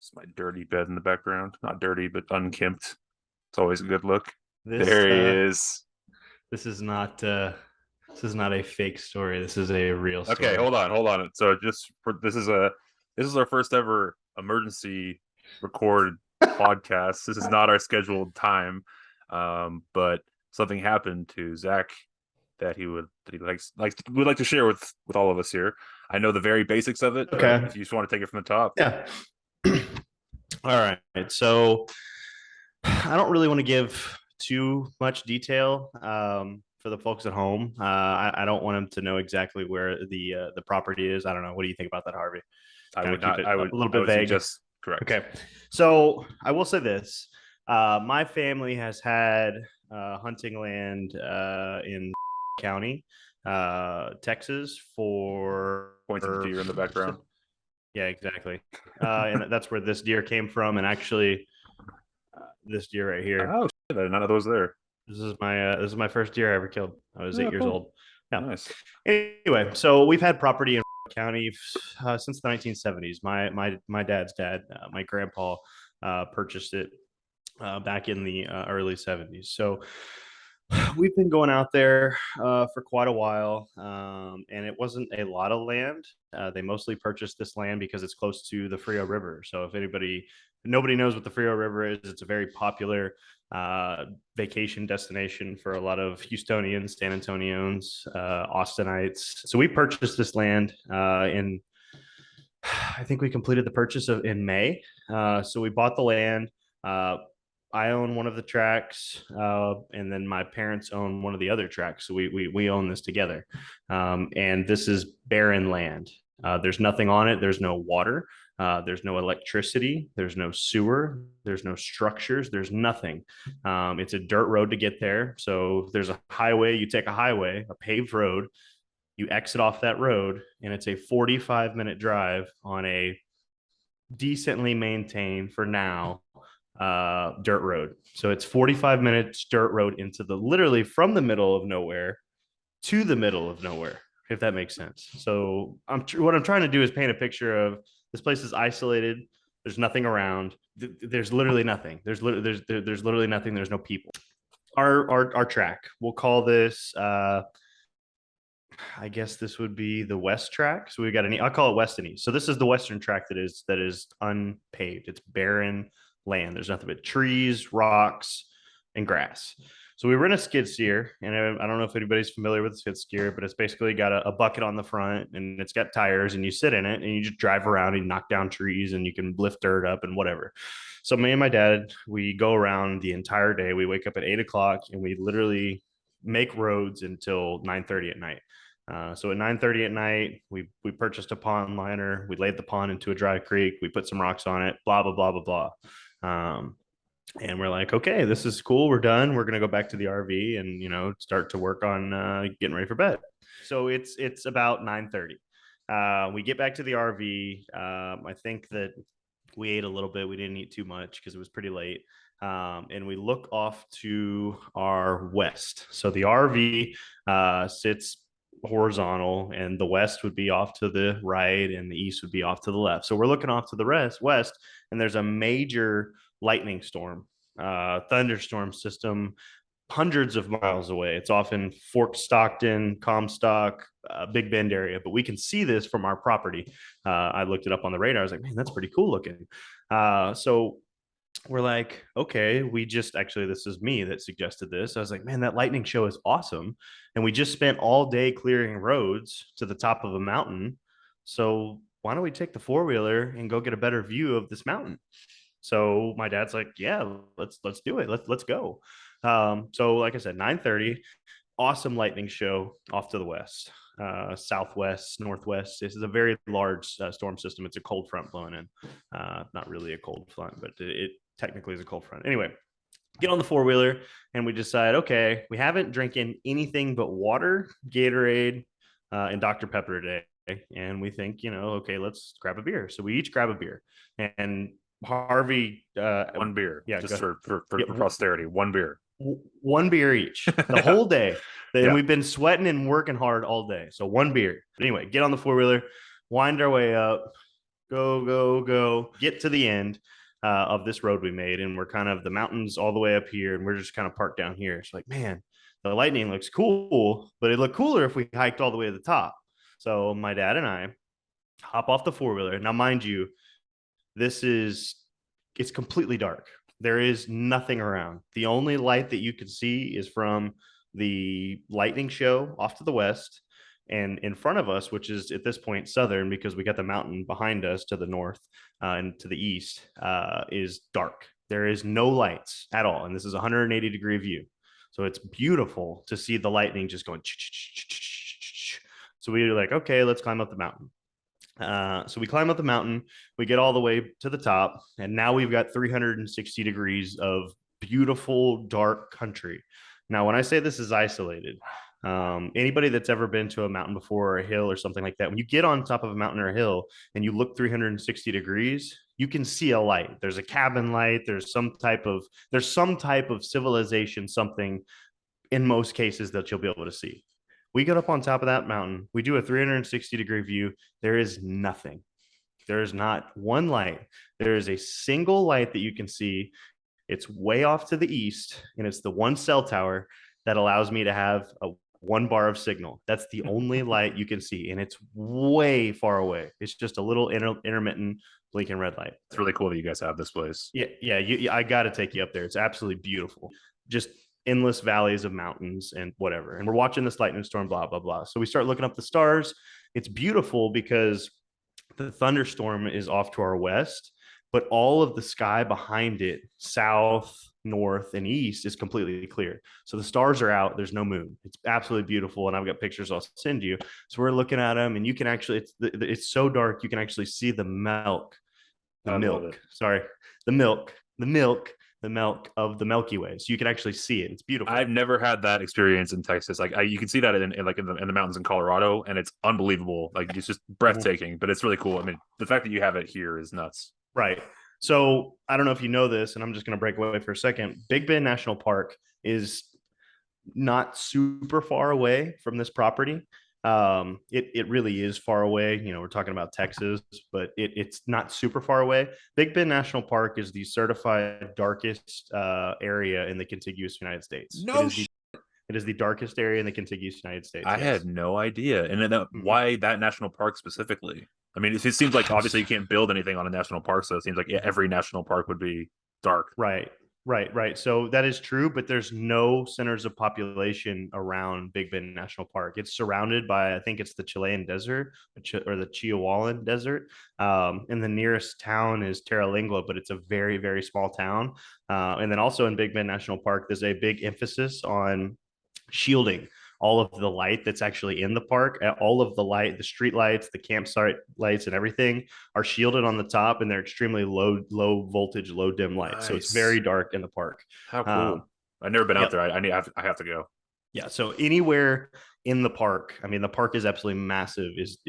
It's my dirty bed in the background. Not dirty, but unkempt. It's always a good look. This There he uh is. this is not a fake story. This is a real Okay, story. hold on. So just for this is our first ever emergency record podcast. This is not our scheduled time. But something happened to Zach that he would like to share with all of us here. I know the very basics of it, but Okay. if you just want to take it from the top. Yeah. All right. So I don't really want to give too much detail for the folks at home. I don't want them to know exactly where the property is. I don't know. What do you think about that, Harvey? I Kind would of keep not it a little I bit would vague. suggest correct. Okay. So I will say this. My family has had hunting land in County, Texas Points at the deer in the background. yeah, exactly. And that's where this deer came from. And actually, this deer right here, Oh shit, none of those there. this is my first deer I ever killed. I was Oh, 8 years cool. old. Yeah. Nice. Anyway, so we've had property in County since the 1970s. My dad's dad, my grandpa, purchased it back in the early 70s. So we've been going out there for quite a while, and it wasn't a lot of land. They mostly purchased this land because it's close to the Frio River. So if nobody knows what the Frio River is, it's a very popular vacation destination for a lot of Houstonians, San Antonians, Austinites. So we purchased this land in I think we completed the purchase of in May. So we bought the land. Uh, I own one of the tracks, and then my parents own one of the other tracks. So we own this together, and this is barren land. There's nothing on it. There's no water. There's no electricity. There's no sewer. There's no structures. There's nothing. It's a dirt road to get there. So there's a highway. You take a highway, a paved road, you exit off that road, and it's a 45-minute drive on a decently maintained for now dirt road. So it's 45 minutes dirt road into the literally from the middle of nowhere to the middle of nowhere, if that makes sense. So what I'm trying to do is paint a picture of this place is isolated. There's nothing around. There's literally nothing. There's literally nothing. There's no people. Our track. We'll call this I guess this would be the west track. So we've got I'll call it west and east. So this is the western track that is unpaved. It's barren land. There's nothing but trees, rocks, and grass. So we rent a skid steer, and I don't know if anybody's familiar with a skid steer, but it's basically got a bucket on the front, and it's got tires, and you sit in it, and you just drive around and knock down trees, and you can lift dirt up and whatever. So me and my dad, we go around the entire day. We wake up at 8 o'clock, and we literally make roads until 9:30 at night. So at 9:30 at night, we purchased a pond liner. We laid the pond into a dry creek. We put some rocks on it. Blah blah blah blah blah. And we're like, okay, this is cool. We're done. We're gonna go back to the RV and start to work on getting ready for bed. So it's about 9:30. We get back to the RV. I think that we ate a little bit. We didn't eat too much because it was pretty late. And we look off to our west. So the RV sits horizontal, and the west would be off to the right, and the east would be off to the left. So we're looking off to the west, and there's a major lightning storm, thunderstorm system hundreds of miles away. It's often Fort Stockton, Comstock, Big Bend area, but we can see this from our property. I looked it up on the radar. I was like, man, that's pretty cool looking. So we're like, okay, this is me that suggested this. I was like, man, that lightning show is awesome. And we just spent all day clearing roads to the top of a mountain. So why don't we take the four-wheeler and go get a better view of this mountain? So my dad's like, yeah, let's do it. Let's go. So like I said, 9:30, awesome lightning show off to the west, southwest, northwest. This is a very large storm system. It's a cold front blowing in. Not really a cold front, but it technically is a cold front. Anyway, get on the four-wheeler and we decide, okay, we haven't drinking anything but water, Gatorade, and Dr. Pepper today. And we think, okay, let's grab a beer. So we each grab a beer. And Harvey, One beer. yeah, Just yeah, for posterity. One beer. one beer each the whole day. Then Yeah. we've been sweating and working hard all day. So one beer. But anyway, get on the four-wheeler, wind our way up. go, get to the end of this road we made, and we're kind of the mountains all the way up here, and we're just kind of parked down here. It's like, man, the lightning looks cool, but it looked cooler if we hiked all the way to the top. So my dad and I hop off the four-wheeler. Now, mind you, this is it's completely dark. There is nothing around. The only light that you can see is from the lightning show off to the west, and in front of us, which is at this point southern because we got the mountain behind us to the north and to the east, is dark. There is no lights at all, and this is a 180-degree view. So it's beautiful to see the lightning just going. So we were like, okay, let's climb up the mountain. So we climb up the mountain, we get all the way to the top, and now we've got 360 degrees of beautiful, dark country. Now, when I say this is isolated, anybody that's ever been to a mountain before or a hill or something like that, when you get on top of a mountain or a hill and you look 360 degrees, you can see a light. There's a cabin light. There's some type of civilization, something in most cases that you'll be able to see. We get up on top of that mountain. We do a 360-degree view. There is nothing. There is not one light. There is a single light that you can see. It's way off to the east, and it's the one cell tower that allows me to have a 1 bar of signal. That's the only light you can see, and it's way far away. It's just a little intermittent blinking red light. It's really cool that you guys have this place. Yeah. I got to take you up there. It's absolutely beautiful. Just endless valleys of mountains and whatever. And we're watching this lightning storm, blah, blah, blah. So we start looking up the stars. It's beautiful because the thunderstorm is off to our west, but all of the sky behind it, south, north, and east, is completely clear. So the stars are out. There's no moon. It's absolutely beautiful. And I've got pictures I'll send you. So we're looking at them, and you can actually, it's so dark, you can actually see the milk, I love it. sorry, the milk, the milk the milk of the Milky Way. So you can actually see it. It's beautiful. I've never had that experience in Texas. Like you can see that in the mountains in Colorado, and it's unbelievable. Like it's just breathtaking. But it's really cool. I mean, the fact that you have it here is nuts. Right. So I don't know if you know this, and I'm just going to break away for a second. Big Bend National Park is not super far away from this property. It really is far away. You know, we're talking about Texas, but it's not super far away. Big Bend National Park is the certified darkest area in the contiguous United States. No, it is the darkest area in the contiguous United States. I had no idea. And then why that national park specifically? I mean, it seems like obviously you can't build anything on a national park, so it seems like every national park would be dark. Right. So that is true, but there's no centers of population around Big Bend National Park. It's surrounded by, I think it's the Chilean Desert or the Chihuahuan Desert. And the nearest town is Terralingua, but it's a very, very small town. And then also in Big Bend National Park, there's a big emphasis on shielding all of the light that's actually in the park. All of the light, the street lights, the campsite lights, and everything are shielded on the top, and they're extremely low voltage, low dim lights. Nice. So it's very dark in the park. How cool! I've never been out there. I have to go. Yeah. So anywhere in the park, I mean, the park is absolutely massive. Is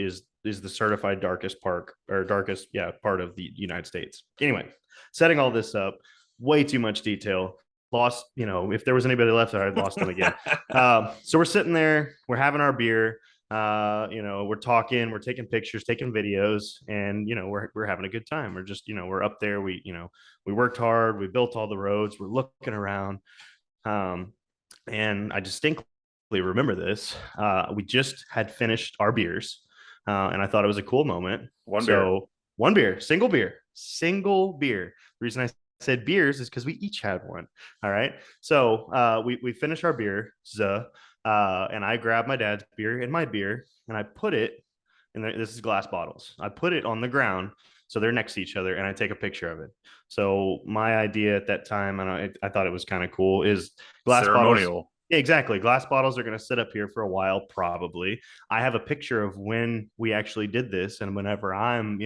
the certified darkest park or darkest part of the United States. Anyway, setting all this up, way too much detail. Lost, if there was anybody left, I'd lost them again. So we're sitting there, we're having our beer, we're talking, we're taking pictures, taking videos, and we're having a good time. We're just, we're up there. We worked hard, we built all the roads, we're looking around. And I distinctly remember this. We just had finished our beers, and I thought it was a cool moment. One beer, single beer. The reason I said beers is because we each had one. All right. So we finished our beer, and I grabbed my dad's beer and my beer, and I put it in this is glass bottles. I put it on the ground so they're next to each other, and I take a picture of it. So my idea at that time, and I thought it was kind of cool, is glass bottles. Yeah, exactly. Glass bottles are going to sit up here for a while, probably. I have a picture of when we actually did this, and whenever I'm,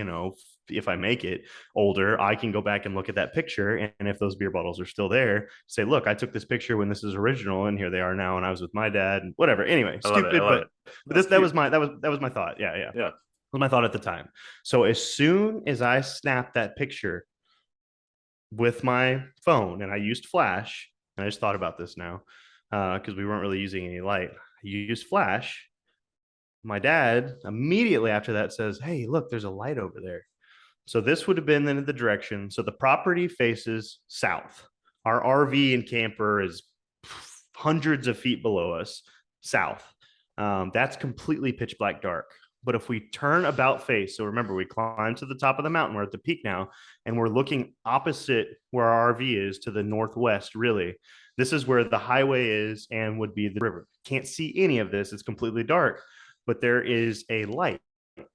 if I make it older, I can go back and look at that picture, and if those beer bottles are still there, say, look, I took this picture when this is original, and here they are now, and I was with my dad, and whatever. Anyway, stupid, but that was my thought. Yeah. That was my thought at the time. So as soon as I snapped that picture with my phone, and I used flash, and I just thought about this now, because we weren't really using any light. I used flash. My dad immediately after that says, "Hey, look, there's a light over there." So this would have been in the direction. So the property faces south. Our RV and camper is hundreds of feet below us, south. That's completely pitch black dark. But if we turn about face, so remember, we climbed to the top of the mountain. We're at the peak now, and we're looking opposite where our RV is to the northwest, really. This is where the highway is and would be the river. Can't see any of this. It's completely dark, but there is a light, and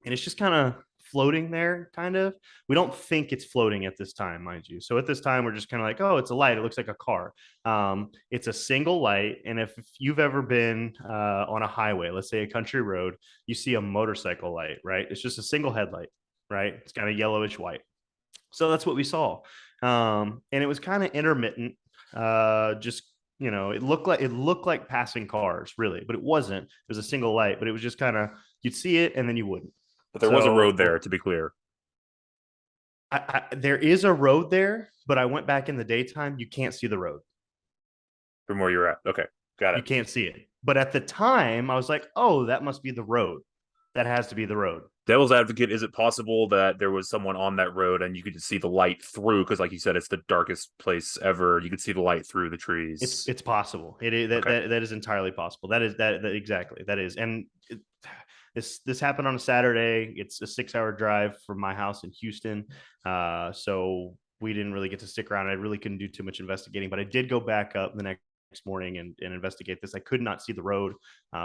it's just kind of floating there, kind of. We don't think it's floating at this time, mind you. So at this time, we're just kind of like, oh, it's a light. It looks like a car. It's a single light. And if you've ever been on a highway, let's say a country road, you see a motorcycle light, right? It's just a single headlight, right? It's kind of yellowish white. So that's what we saw. And it was kind of intermittent. Just it looked like passing cars, really, but it wasn't. It was a single light, but it was just kind of, you'd see it and then you wouldn't. But there was a road there, to be clear. There is a road there, but I went back in the daytime. You can't see the road. From where you're at. Okay. Got it. You can't see it. But at the time, I was like, oh, that must be the road. That has to be the road. Devil's advocate, is it possible that there was someone on that road and you could see the light through? Because, like you said, it's the darkest place ever. You could see the light through the trees. It's possible. It is that is entirely possible. That exactly. That is. And this happened on a Saturday. It's a 6-hour drive from my house in Houston. So we didn't really get to stick around. I really couldn't do too much investigating, but I did go back up the next morning and investigate this. I could not see the road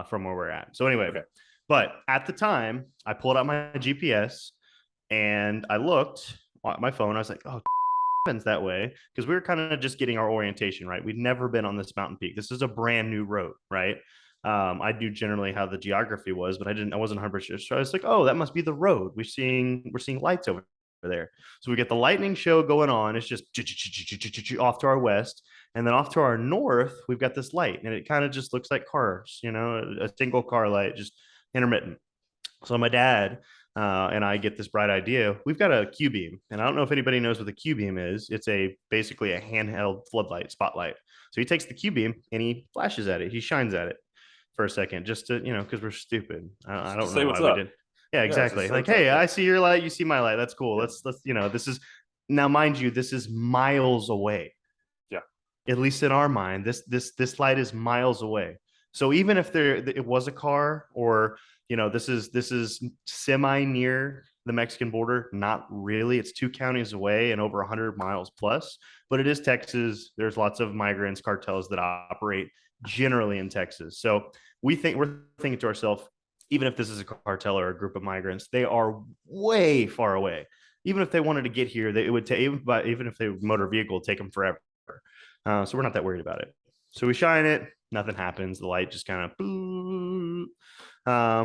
from where we're at. So anyway, okay. But at the time, I pulled out my GPS and I looked at my phone. I was like, oh, happens that way, because we were kind of just getting our orientation right. We'd never been on this mountain peak. This is a brand new road, right? I knew generally how the geography was, but I wasn't 100% sure. So I was like, oh, that must be the road. We're seeing lights over there. So we get the lightning show going on. It's just off to our west. And then off to our north, we've got this light. And it kind of just looks like cars, a single car light, just intermittent. So my dad and I get this bright idea. We've got a Q beam, and I don't know if anybody knows what the Q beam is. It's basically a handheld floodlight spotlight. So he takes the Q beam and he flashes at it. He shines at it for a second, just to because we're stupid. I don't know why we did. Yeah, exactly. Like, hey, I see your light, you see my light. That's cool. Let's this is now, mind you, this is miles away. Yeah. At least in our mind, this light is miles away. So even if it was a car, or this is semi near the Mexican border, not really. It's 2 counties away and over 100 miles plus, but it is Texas. There's lots of migrants, cartels that operate generally in Texas. So we're thinking to ourselves, even if this is a cartel or a group of migrants, they are way far away. Even if they wanted to get here, it would take, even if they motor vehicle, it'd take them forever. So we're not that worried about it. So we shine it, nothing happens. The light just kind of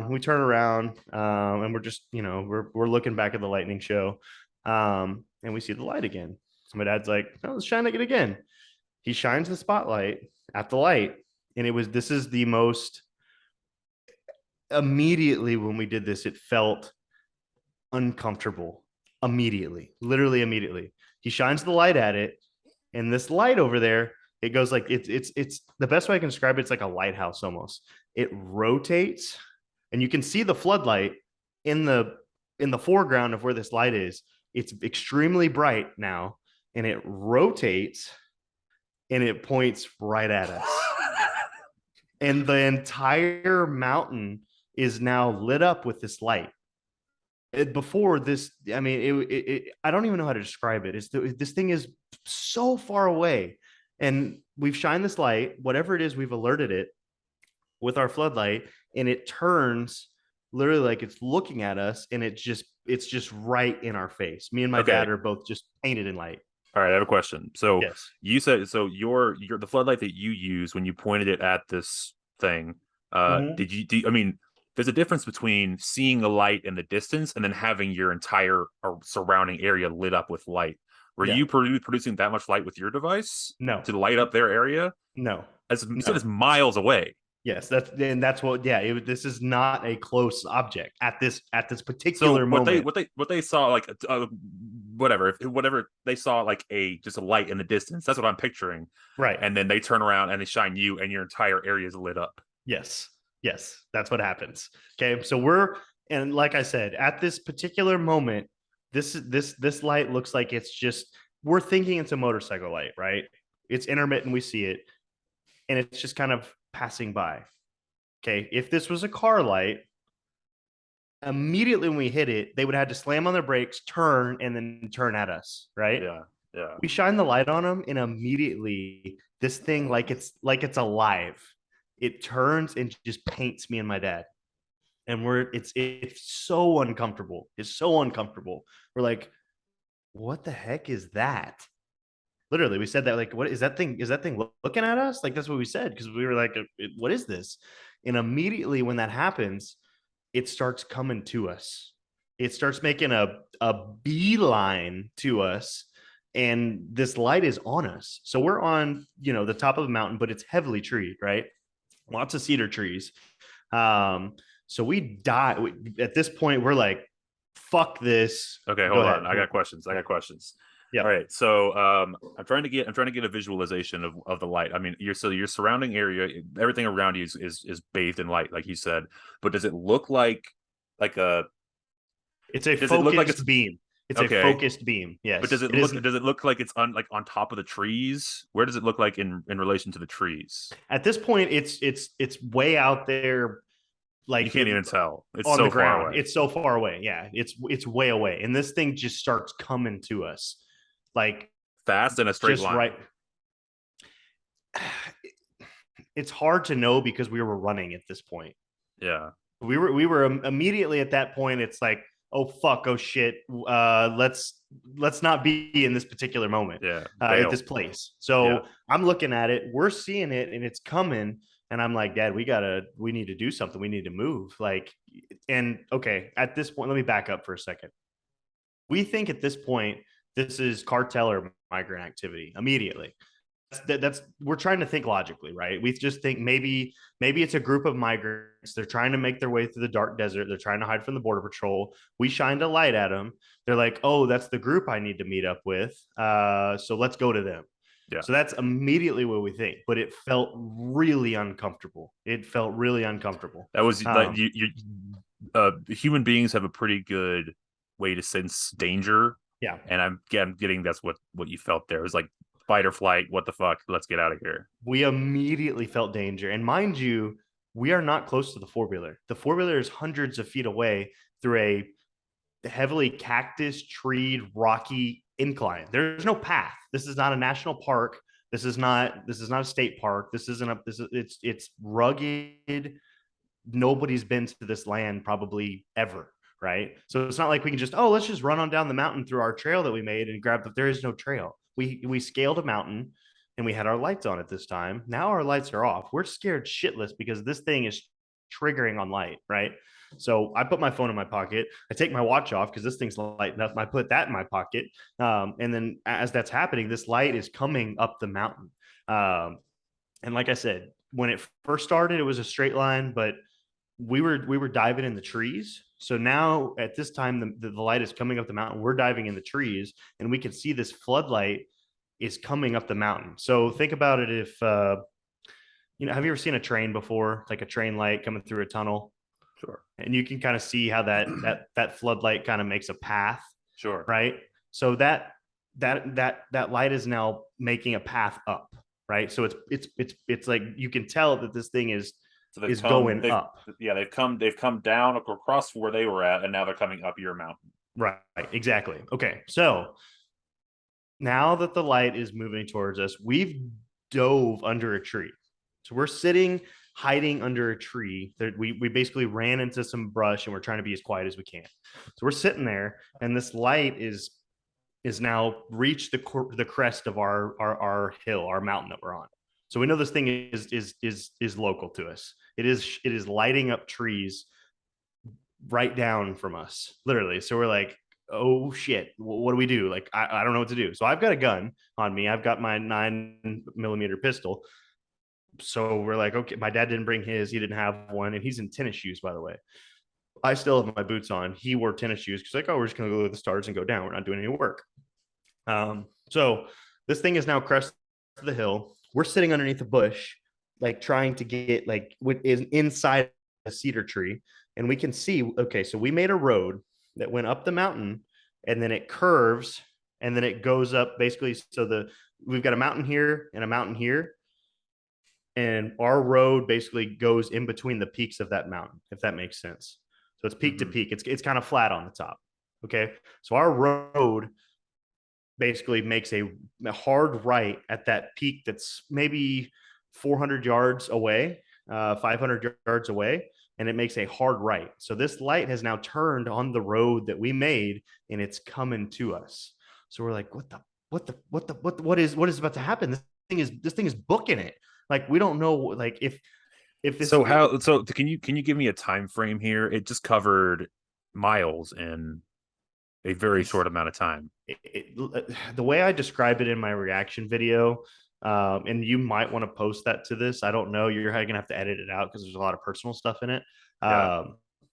we turn around and we're just we're looking back at the lightning show, and we see the light again. So my dad's like, oh, let's shine it again. He shines the spotlight at the light, and this is the most, immediately when we did this, it felt uncomfortable. Literally immediately. He shines the light at it, and this light over there, it goes like, it's the best way I can describe it. It's like a lighthouse almost. It rotates, and you can see the floodlight in the foreground of where this light is. It's extremely bright now, and it rotates and it points right at us. And the entire mountain is now lit up with this light. Before this, I mean, I don't even know how to describe it. This thing is so far away, and we've shined this light, whatever it is, we've alerted it with our floodlight, and it turns literally like it's looking at us, and it's just right in our face. Me and my dad are both just painted in light. All right, I have a question. So yes. You said, so your the floodlight that you use when you pointed it at this thing, I mean, there's a difference between seeing a light in the distance and then having your entire surrounding area lit up with light. Were you producing that much light with your device? No. To light up their area? No. You said it's miles away. Yes, that's what. Yeah, this is not a close object at this particular moment. What they saw, like whatever they saw, like just a light in the distance. That's what I'm picturing. Right. And then they turn around and they shine you, and your entire area is lit up. Yes, that's what happens. Okay, so and like I said, at this particular moment, this light looks like it's just, we're thinking it's a motorcycle light, right? It's intermittent, we see it, and it's just kind of passing by. Okay, if this was a car light, immediately when we hit it, they would have had to slam on their brakes, turn, and then turn at us, right? Yeah, yeah. We shine the light on them, and immediately this thing, like it's alive. It turns and just paints me and my dad. And it's so uncomfortable. It's so uncomfortable. We're like, what the heck is that? Literally, we said that, like, what is that thing? Is that thing looking at us? Like, that's what we said, because we were like, what is this? And immediately when that happens, it starts coming to us. It starts making a beeline to us, and this light is on us. So we're on, the top of the mountain, but it's heavily treed, right? Lots of cedar trees. So we die at this point. We're like, fuck this. Okay, Go hold ahead. on. I got questions. I got questions. Yeah. All right. So I'm trying to get a visualization of the light. I mean, your surrounding area, everything around you is bathed in light, like you said. But does it look like a It's a does it look like focused it's beam. It's a okay? focused beam. But Yes. does it It look is. does it look like it's on top of the trees? Where does it look like in relation to the trees? At this point, it's way out there, You like can't even tell. It's on the so far ground. away. It's so far away. Yeah. It's way away. And this thing just starts coming to us. Like, Fast in a straight just line. right. It's hard to know because we were running at this point. Yeah. We were immediately at that point. It's like, oh fuck, oh shit. Let's not be in this particular moment, Yeah. at Bail. this place. So Yeah. I'm looking at it. We're seeing it, and it's coming. And I'm like, Dad, we need to do something. We need to move. Like, and okay, at this point, let me back up for a second. We think at this point this is cartel or migrant activity immediately. That's we're trying to think logically, right? We just think maybe it's a group of migrants. They're trying to make their way through the dark desert. They're trying to hide from the border patrol. We shined a light at them. They're like, oh, that's the group I need to meet up with. So let's go to them. Yeah. So that's immediately what we think. But it felt really uncomfortable. It felt really uncomfortable. That was like human beings have a pretty good way to sense danger. Yeah. And I'm getting that's what you felt there. It was like fight or flight. What the fuck? Let's get out of here. We immediately felt danger. And mind you, we are not close to the four wheeler. The four wheeler is hundreds of feet away through a heavily cactus treed rocky incline. There's no path. This is not a national park. This is not a state park. This isn't a this is it's rugged. Nobody's been to this land probably ever, right? So it's not like we can just, oh, let's just run on down the mountain through our trail that we made and grab there is no trail. We scaled a mountain, and we had our lights on at this time. Now our lights are off. We're scared shitless because this thing is triggering on light, right? So I put my phone in my pocket. I take my watch off because this thing's lighting up. I put that in my pocket. And then as that's happening, this light is coming up the mountain. And like I said, when it first started, it was a straight line, but we were diving in the trees. So now at this time, the light is coming up the mountain. We're diving in the trees, and we can see this floodlight is coming up the mountain. So think about it. If have you ever seen a train before, like a train light coming through a tunnel? Sure. And you can kind of see how that floodlight kind of makes a path, Sure. right? So that light is now making a path up, right? So it's like you can tell that this thing is So going up. Yeah, they've come down across where they were at, and now they're coming up your mountain. Right, exactly. Okay, so now that the light is moving towards us, we've dove under a tree. So we're sitting, hiding under a tree. We basically ran into some brush, and we're trying to be as quiet as we can. So we're sitting there, and this light is now reached the crest of our hill, our mountain that we're on. So we know this thing is local to us. It is lighting up trees right down from us, literally. So we're like, oh shit, what do we do? Like, I don't know what to do. So I've got a gun on me. I've got my 9mm pistol. So we're like, okay, my dad didn't bring his. He didn't have one, and he's in tennis shoes, by the way. I still have my boots on. He wore tennis shoes because, like, oh, we're just gonna go to the stars and go down. We're not doing any work. So this thing is now crested the hill. We're sitting underneath a bush, like trying to get like what is inside a cedar tree, and we can see. Okay, so we made a road that went up the mountain, and then it curves, and then it goes up basically. So we've got a mountain here and a mountain here, and our road basically goes in between the peaks of that mountain, if that makes sense. So it's peak to Hmm. peak. It's kind of flat on the top. Okay, so our road basically makes a hard right at that peak that's maybe 400 yards away, 500 yards away, and it makes a hard right. So this light has now turned on the road that we made, and it's coming to us. So we're like, what is about to happen? This thing is booking it. Like we don't know, like if this So how? So can you give me a time frame here? It just covered miles in a very it's short amount of time. the way I described it in my reaction video, and you might want to post that to this. I don't know. You're gonna have to edit it out because there's a lot of personal stuff in it. Yeah,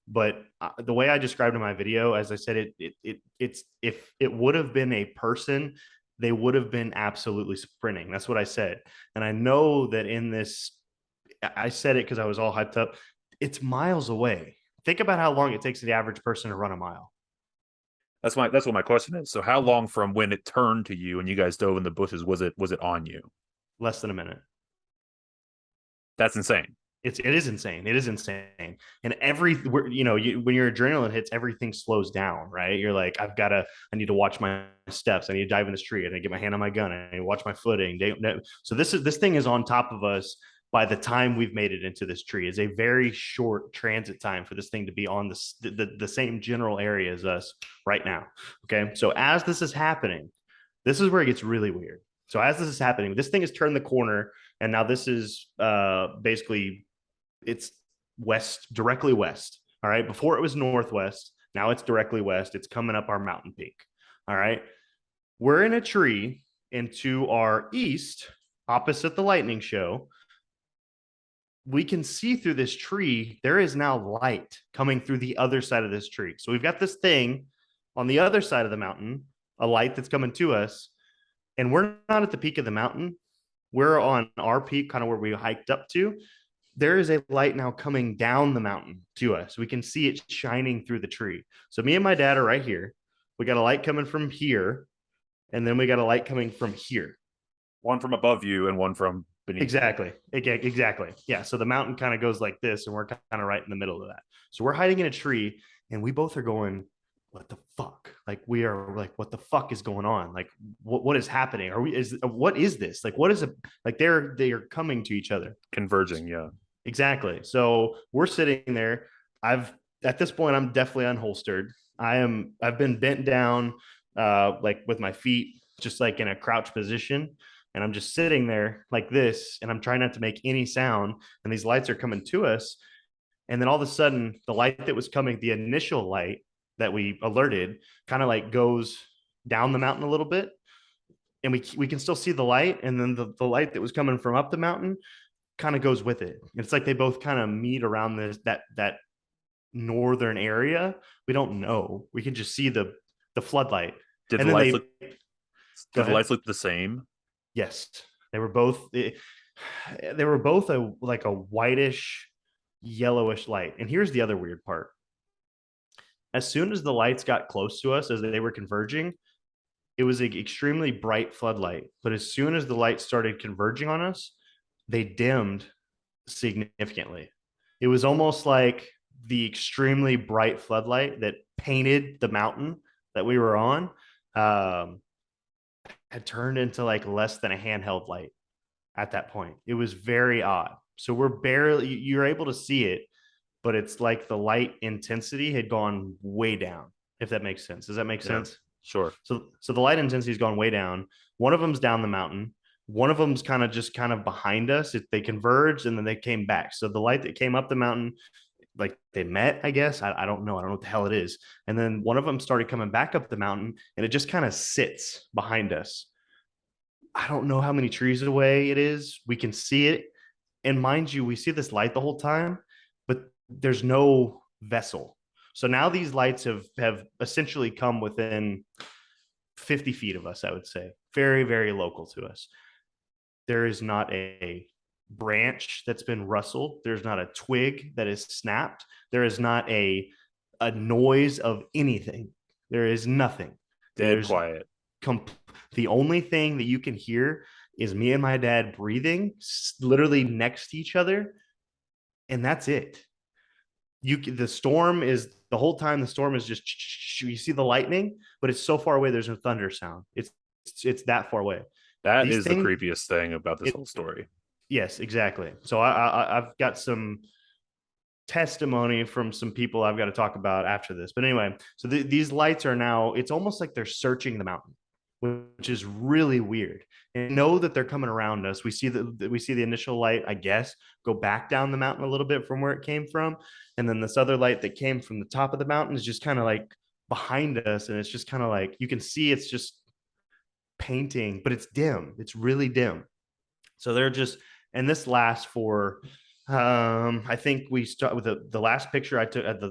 But the way I described in my video, as I said, it's if it would have been a person, they would have been absolutely sprinting. That's what I said, and I know that in this, I said it because I was all hyped up. It's miles away. Think about how long it takes the average person to run a mile. that's what my question is. So how long from when it turned to you and you guys dove in the bushes was it on you? Less than a minute. That's insane. It is insane. It is insane. And when your adrenaline hits, everything slows down, right? You're like, I need to watch my steps. I need to dive in this tree. I need to get my hand on my gun. I need to watch my footing. So this thing is on top of us by the time we've made it into this tree. Is a very short transit time for this thing to be on the same general area as us right now. Okay. So as this is happening, this is where it gets really weird. So as this is happening, this thing has turned the corner, and now this is basically it's west, directly west. All right. Before it was northwest. Now it's directly west. It's coming up our mountain peak. All right. We're in a tree, and to our east, opposite the lightning show, we can see through this tree. There is now light coming through the other side of this tree. So we've got this thing on the other side of the mountain, a light that's coming to us, and we're not at the peak of the mountain. We're on our peak, kind of where we hiked up to. There is a light now coming down the mountain to us. We can see it shining through the tree. So me and my dad are right here. We got a light coming from here, and then we got a light coming from here. One from above you and one from beneath you. Exactly. Exactly. Yeah. So the mountain kind of goes like this, and we're kind of right in the middle of that. So we're hiding in a tree, and we both are going, what the fuck? Like we are like, what the fuck is going on? Like what is happening? What is this? Like what is it? Like they are coming to each other. Converging, yeah. Exactly. So we're sitting there. I've At this point, I'm definitely unholstered. I've been bent down, like with my feet just like in a crouch position. And I'm just sitting there like this, and I'm trying not to make any sound. And these lights are coming to us. And then all of a sudden, the light that was coming, the initial light that we alerted, kind of like goes down the mountain a little bit. And we can still see the light. And then the light that was coming from up the mountain kind of goes with it. It's like they both kind of meet around that northern area. We don't know. We can just see the floodlight. Did And the then lights look go did the ahead. lights look the same? Yes, they were both. They were both a whitish, yellowish light. And here's the other weird part. As soon as the lights got close to us, as they were converging, it was an extremely bright floodlight. But as soon as the lights started converging on us, they dimmed significantly. It was almost like the extremely bright floodlight that painted the mountain that we were on, had turned into like less than a handheld light at that point. It was very odd. So you're able to see it, but it's like the light intensity had gone way down, if that makes sense. Does that make Yeah, sense? sure. So the light intensity has gone way down. One of them's down the mountain. One of them's kind of behind us. They converged and then they came back. So the light that came up the mountain, like they met, I guess. I don't know. I don't know what the hell it is. And then one of them started coming back up the mountain, and it just kind of sits behind us. I don't know how many trees away it is. We can see it. And mind you, we see this light the whole time, but there's no vessel. So now these lights have essentially come within 50 feet of us, I would say. Very, very local to us. There is not a branch that's been rustled. There's not a twig that is snapped. There is not a noise of anything. There is nothing. Dead There's quiet. comp- the only thing that you can hear is me and my dad breathing literally next to each other, and that's it. The storm is the whole time the storm is just you see the lightning, but it's so far away there's no thunder sound. It's that far away. That These is the things creepiest thing about this it whole story. yes, exactly. So I've got some testimony from some people I've got to talk about after this. But anyway, so these lights are now, it's almost like they're searching the mountain, which is really weird. And know that they're coming around us. We see the initial light, I guess, go back down the mountain a little bit from where it came from. And then this other light that came from the top of the mountain is just kind of like behind us. And it's just kind of like you can see it's just painting, but it's dim. It's really dim. So they're just, and this lasts for I think we start with the last picture I took at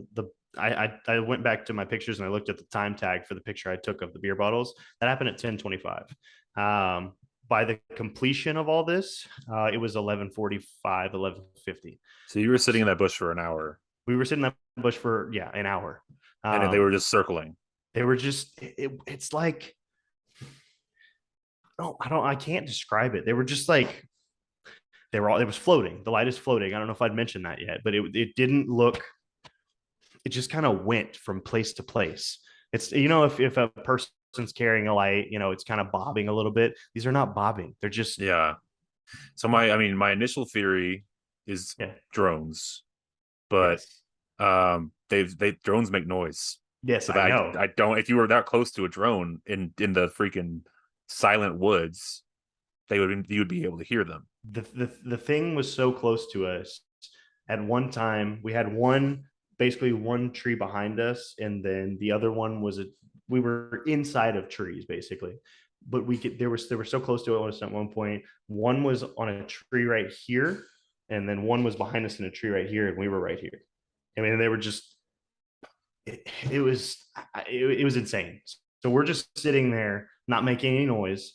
I went back to my pictures and I looked at the time tag for the picture I took of the beer bottles. That happened at 10:25. By the completion of all this, it was 11:45, 11:50. So you were sitting in that bush for an hour, We were sitting in that bush for an hour. and they were just circling. They were just it's like I can't describe it. They were just like it was floating. The light is floating. I don't know if I'd mentioned that yet, but it didn't look, it just kind of went from place to place. It's, if a person's carrying a light, it's kind of bobbing a little bit. These are not bobbing. They're just, Yeah. So my initial theory is yeah. drones, but Yes. they drones make noise. Yes, So I that know. I don't, if you were that close to a drone in the freaking silent woods, you would be able to hear them. The thing was so close to us. At one time, we had basically one tree behind us, and then the other one was we were inside of trees basically, but they were so close to it at one point. One was on a tree right here, and then one was behind us in a tree right here, and we were right here. I mean, they were just it was it was insane. So we're just sitting there, not making any noise,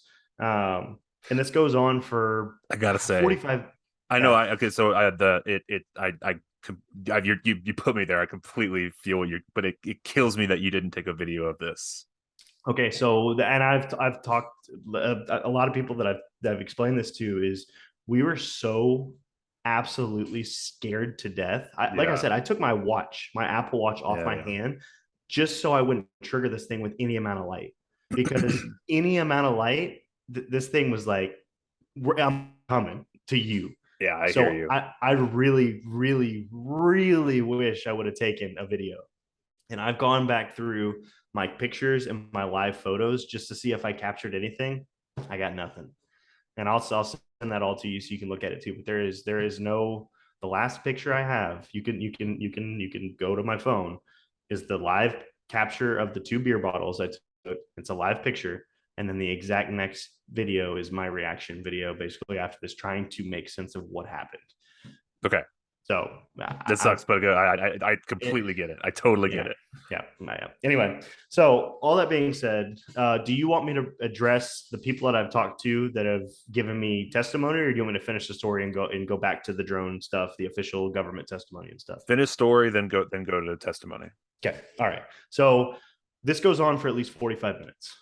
and this goes on for I gotta say, 45. I know. Yeah. Okay, so I the it you put me there. I completely feel what you're, but it kills me that you didn't take a video of this. Okay, so and I've talked a lot of people that I've explained this to is we were so absolutely scared to death. Like I Yeah, said, I took my Apple Watch off yeah, my yeah. hand just so I wouldn't trigger this thing with any amount of light, because any amount of light, this thing was like, I'm coming to you. Yeah, I hear So you. I really, really, really wish I would have taken a video. And I've gone back through my pictures and my live photos just to see if I captured anything. I got nothing. And I'll send that all to you so you can look at it too. But there is no, the last picture I have, you can go to my phone, is the live capture of the two beer bottles I took. It's a live picture. And then the exact next video is my reaction video, basically after this, trying to make sense of what happened. Okay, So that sucks, but I it, completely get it. I totally get yeah, it. yeah. Anyway, so all that being said, do you want me to address the people that I've talked to that have given me testimony, or do you want me to finish the story and go back to the drone stuff, the official government testimony and stuff? Finish story, then go to testimony. Okay, all right. So this goes on for at least 45 minutes.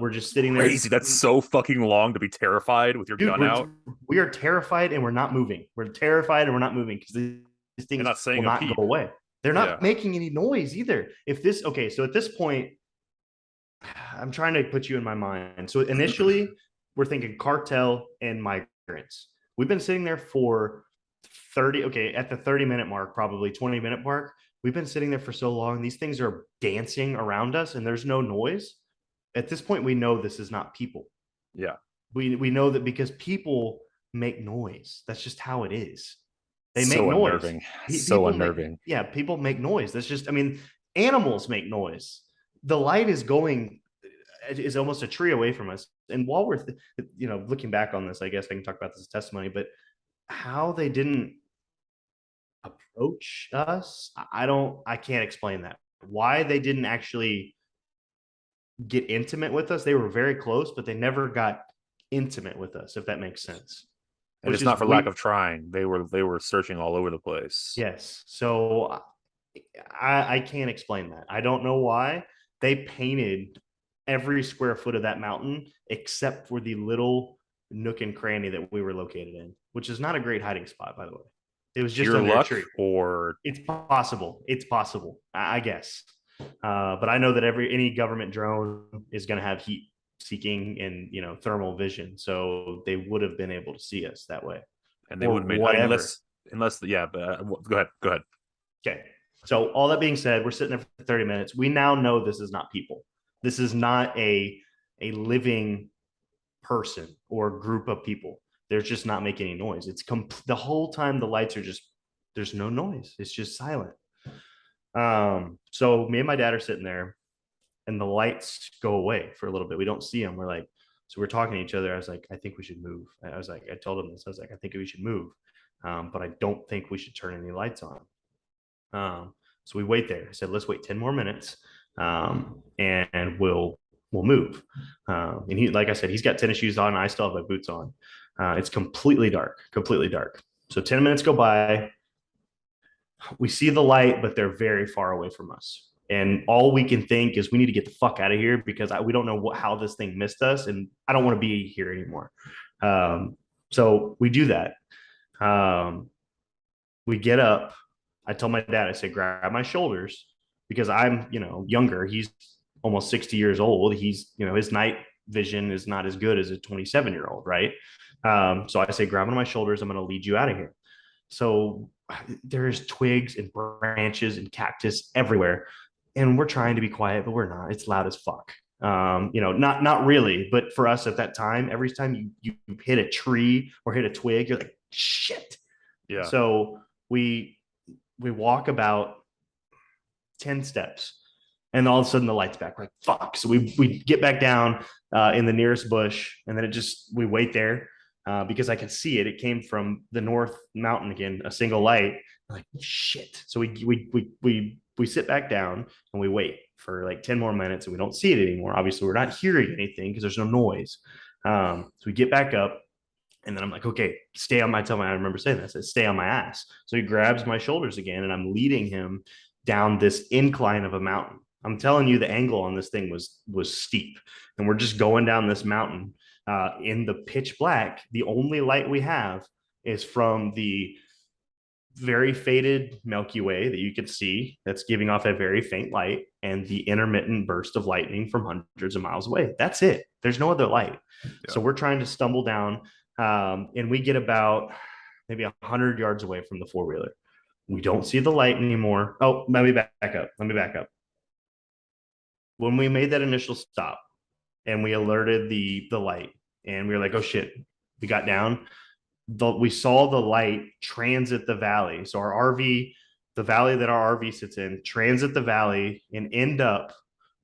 We're just sitting there, Crazy. That's so fucking long to be terrified with your dude. gun out. We are terrified and we're not moving. We're terrified and we're not moving because these They're things not will saying a not go peep. away. They're not Yeah. making any noise either. If this, okay, so at this point, I'm trying to put you in my mind. So initially, we're thinking cartel and migrants. We've been sitting there for 30, okay, at the 30-minute mark, probably 20-minute mark. We've been sitting there for so long. These things are dancing around us and there's no noise. At this point, we know this is not people. Yeah. We know that because people make noise. That's just how it is. They make So noise. unnerving. So People make, unnerving. yeah, people make noise. That's just, I mean, animals make noise. The light is going, is almost a tree away from us. And while we're, looking back on this, I guess I can talk about this as testimony, but how they didn't approach us, I can't explain that. Why they didn't actually get intimate with us. They were very close, but they never got intimate with us, if that makes sense. And Which it's is not for lack we of trying. They were searching all over the place. yes. So I can't explain that. I don't know why they painted every square foot of that mountain except for the little nook and cranny that we were located in, which is not a great hiding spot, by the way. It was just Pure under a luck, tree. or It's possible. It's possible, I guess. But I know that any government drone is going to have heat seeking and thermal vision, so they would have been able to see us that way, and they or would have made. I mean, whatever. unless yeah. But go ahead. Go ahead. Okay. So all that being said, we're sitting there for 30 minutes. We now know this is not people. This is not a living person or group of people. They're just not making any noise. The whole time the lights are just there's no noise. It's just silent. So me and my dad are sitting there, and the lights go away for a little bit. We don't see them. We're like, so we're talking to each other. I was like, I think we should move. I told him this. I was like, I think we should move, but I don't think we should turn any lights on. So we wait there. I said, let's wait 10 more minutes, and we'll move. And he, like I said, he's got tennis shoes on. I still have my boots on. It's completely dark, completely dark. So 10 minutes go by. We see the light, but they're very far away from us. And all we can think is we need to get the fuck out of here because we don't know how this thing missed us, and I don't want to be here anymore. So we do that. We get up. I tell my dad, I say, grab my shoulders because I'm, younger. He's almost 60 years old. His night vision is not as good as a 27-year-old, right? So I say, grab on my shoulders. I'm going to lead you out of here. So there's twigs and branches and cactus everywhere. And we're trying to be quiet, but we're not. It's loud as fuck. Not really, but for us at that time, every time you hit a tree or hit a twig, you're like, shit. Yeah. So we walk about 10 steps, and all of a sudden the light's back. We're like, fuck. So we get back down in the nearest bush, and then we wait there because I can see it. It came from the north mountain again, a single light. I'm like, shit. So we sit back down and we wait for like 10 more minutes, and we don't see it anymore. Obviously, we're not hearing anything because there's no noise. So we get back up, and then I'm like, okay, stay on my, I remember saying this, I said, stay on my ass. So he grabs my shoulders again, and I'm leading him down this incline of a mountain. I'm telling you, the angle on this thing was steep, and we're just going down this mountain in the pitch black. The only light we have is from the very faded Milky Way that you can see that's giving off a very faint light, and the intermittent burst of lightning from hundreds of miles away. That's it. There's no other light. Yeah. So we're trying to stumble down, and we get about maybe 100 yards away from the four-wheeler. We don't see the light anymore. Oh, let me back up. When we made that initial stop and we alerted the light, and we were like, oh shit, we got down. We saw the light transit the valley. So our RV, the valley that our RV sits in, transit the valley and end up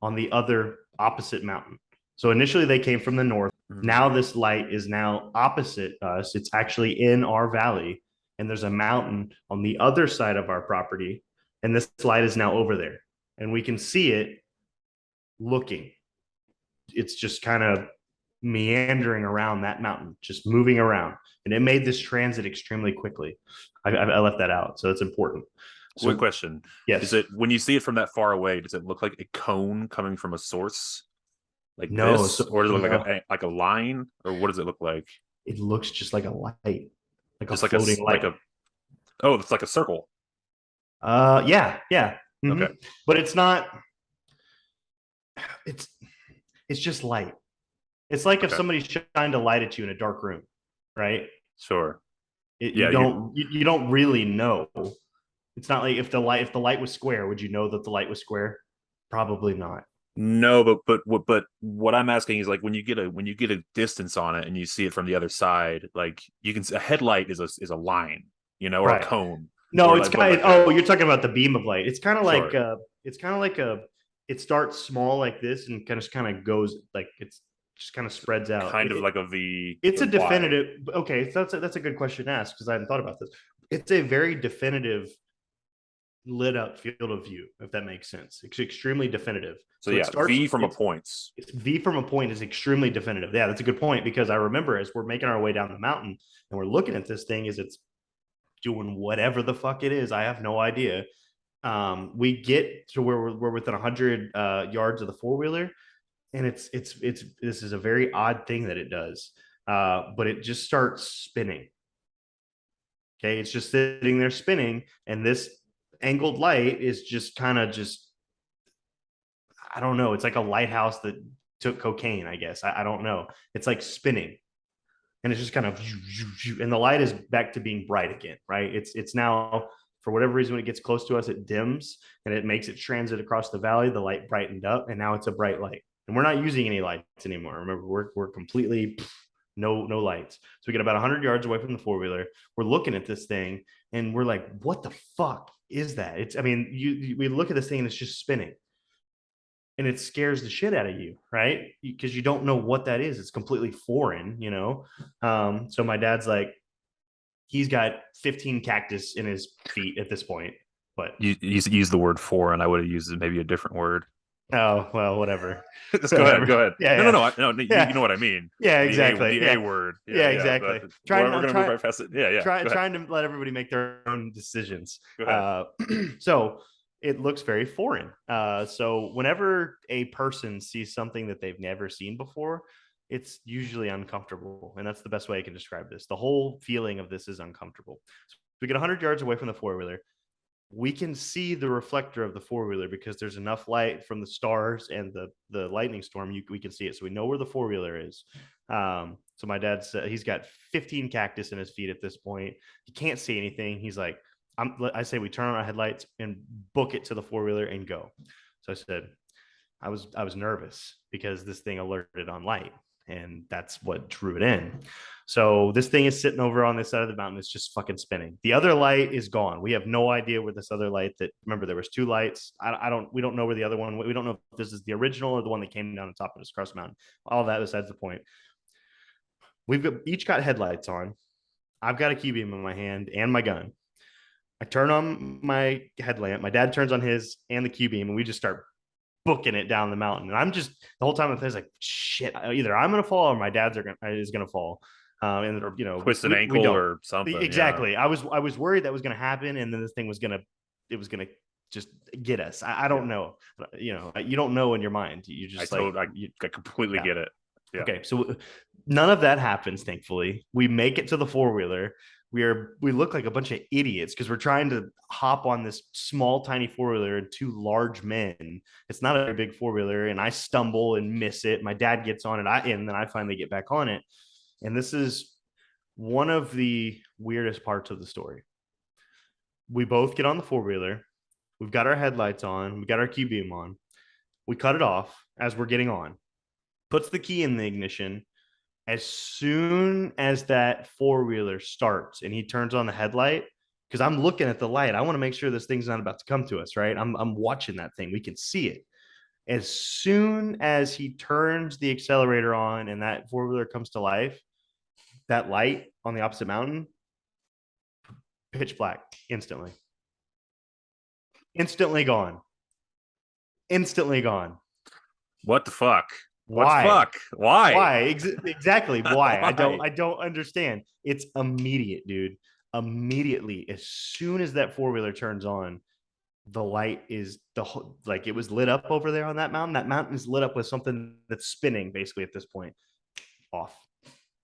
on the other opposite mountain. So initially they came from the north. Mm-hmm. Now this light is now opposite us. It's actually in our valley, and there's a mountain on the other side of our property, and this light is now over there, and we can see it looking. It's just kind of meandering around that mountain, just moving around, and it made this transit extremely quickly. I left that out, so it's important. Quick question. Yes. Is it, when you see it from that far away, does it look like a cone coming from a source like no, this, or does it look like a line, or what does it look like? It looks just like a light, like just a floating light. Oh, it's like a circle. Yeah. Mm-hmm. Okay. But it's not. It's just light. It's like if somebody shined a light at you in a dark room, right? Sure. You don't really know. It's not like if the light was square, would you know that the light was square? Probably not. No, but what I'm asking is, like, when you get a distance on it and you see it from the other side, like, you can see a headlight is a line, or right. A cone. No, it's kind of, oh, you're talking about the beam of light. It's kind of like it starts small like this and kind of goes like it's just kind of spreads out. Kind of like a V. It's a definitive. Okay, so that's a good question to ask because I hadn't thought about this. It's a very definitive lit up field of view, if that makes sense. It's extremely definitive. So yeah, V from a point. V from a point is extremely definitive. Yeah, that's a good point, because I remember as we're making our way down the mountain and we're looking at this thing as it's doing whatever the fuck it is. I have no idea. We get to where we're within 100 yards of the four-wheeler, and it's this is a very odd thing that it does, but it just starts spinning. Okay, it's just sitting there spinning, and this angled light is just kind of just, I don't know. It's like a lighthouse that took cocaine, I guess. I don't know. It's like spinning, and it's just kind of, and the light is back to being bright again, right? It's now, for whatever reason, when it gets close to us, it dims and it makes it transit across the valley. The light brightened up, and now it's a bright light. And we're not using any lights anymore. Remember, we're completely no lights. So we get about 100 yards away from the four wheeler. We're looking at this thing, and we're like, "What the fuck is that?" It's, I mean, we look at this thing and it's just spinning, and it scares the shit out of you, right? Because you don't know what that is. It's completely foreign, you know. So my dad's like, he's got 15 cactus in his feet at this point, but You use the word foreign. I would have used maybe a different word. oh well, whatever, Just go ahead. whatever. Go ahead. Yeah, No, no, yeah, no. No, you yeah, know what I mean. yeah, exactly. The a Yeah, word. Yeah, yeah, yeah. exactly. We're gonna move right past it. Yeah, yeah. Go ahead. Trying to let everybody make their own decisions. Go ahead. So it looks very foreign. So whenever a person sees something that they've never seen before, it's usually uncomfortable, and that's the best way I can describe this. The whole feeling of this is uncomfortable. So we get 100 yards away from the four wheeler. We can see the reflector of the four wheeler because there's enough light from the stars and the lightning storm. We can see it, so we know where the four wheeler is. So my dad's he's got 15 cactus in his feet at this point. He can't see anything. He's like, I say we turn on our headlights and book it to the four wheeler and go. So I said, I was nervous because this thing alerted on light, and that's what drew it in. So this thing is sitting over on this side of the mountain. It's just fucking spinning. The other light is gone. We have no idea where this other light that, remember, there was two lights. We don't know where the other one, we don't know if this is the original or the one that came down on top of us across the mountain. All that besides the point. Each got headlights on. I've got a key beam in my hand and my gun. I turn on my headlamp. My dad turns on his and the Q beam, and we just start booking it down the mountain. And I'm just, the whole time I was like, shit, either I'm gonna fall or my dad's is gonna fall. And Or you know, twist an we ankle don't or something. Yeah. exactly. I was worried that was gonna happen, and then this thing was gonna, it was gonna just get us. I Yeah. don't know. You know, you don't know in your mind. You just like I completely yeah. get it. Yeah. Okay, so none of that happens. Thankfully, we make it to the four wheeler. We look like a bunch of idiots because we're trying to hop on this small, tiny four wheeler and two large men. It's not a very big four wheeler, and I stumble and miss it. My dad gets on it, and then I finally get back on it. And this is one of the weirdest parts of the story. We both get on the four wheeler. We've got our headlights on. We got our Q beam on. We cut it off as we're getting on. Puts the key in the ignition. As soon as that four wheeler starts and he turns on the headlight, because I'm looking at the light, I want to make sure this thing's not about to come to us, right? I'm watching that thing. We can see it. As soon as he turns the accelerator on and that four wheeler comes to life, that light on the opposite mountain, pitch black instantly. Instantly gone. Instantly gone. What the fuck? What the Why? fuck? Why? Why? Exactly. Why? Why? I don't understand. It's immediate, dude. Immediately, as soon as that four wheeler turns on, the light is like it was lit up over there on that mountain. That mountain is lit up with something that's spinning basically at this point. Off.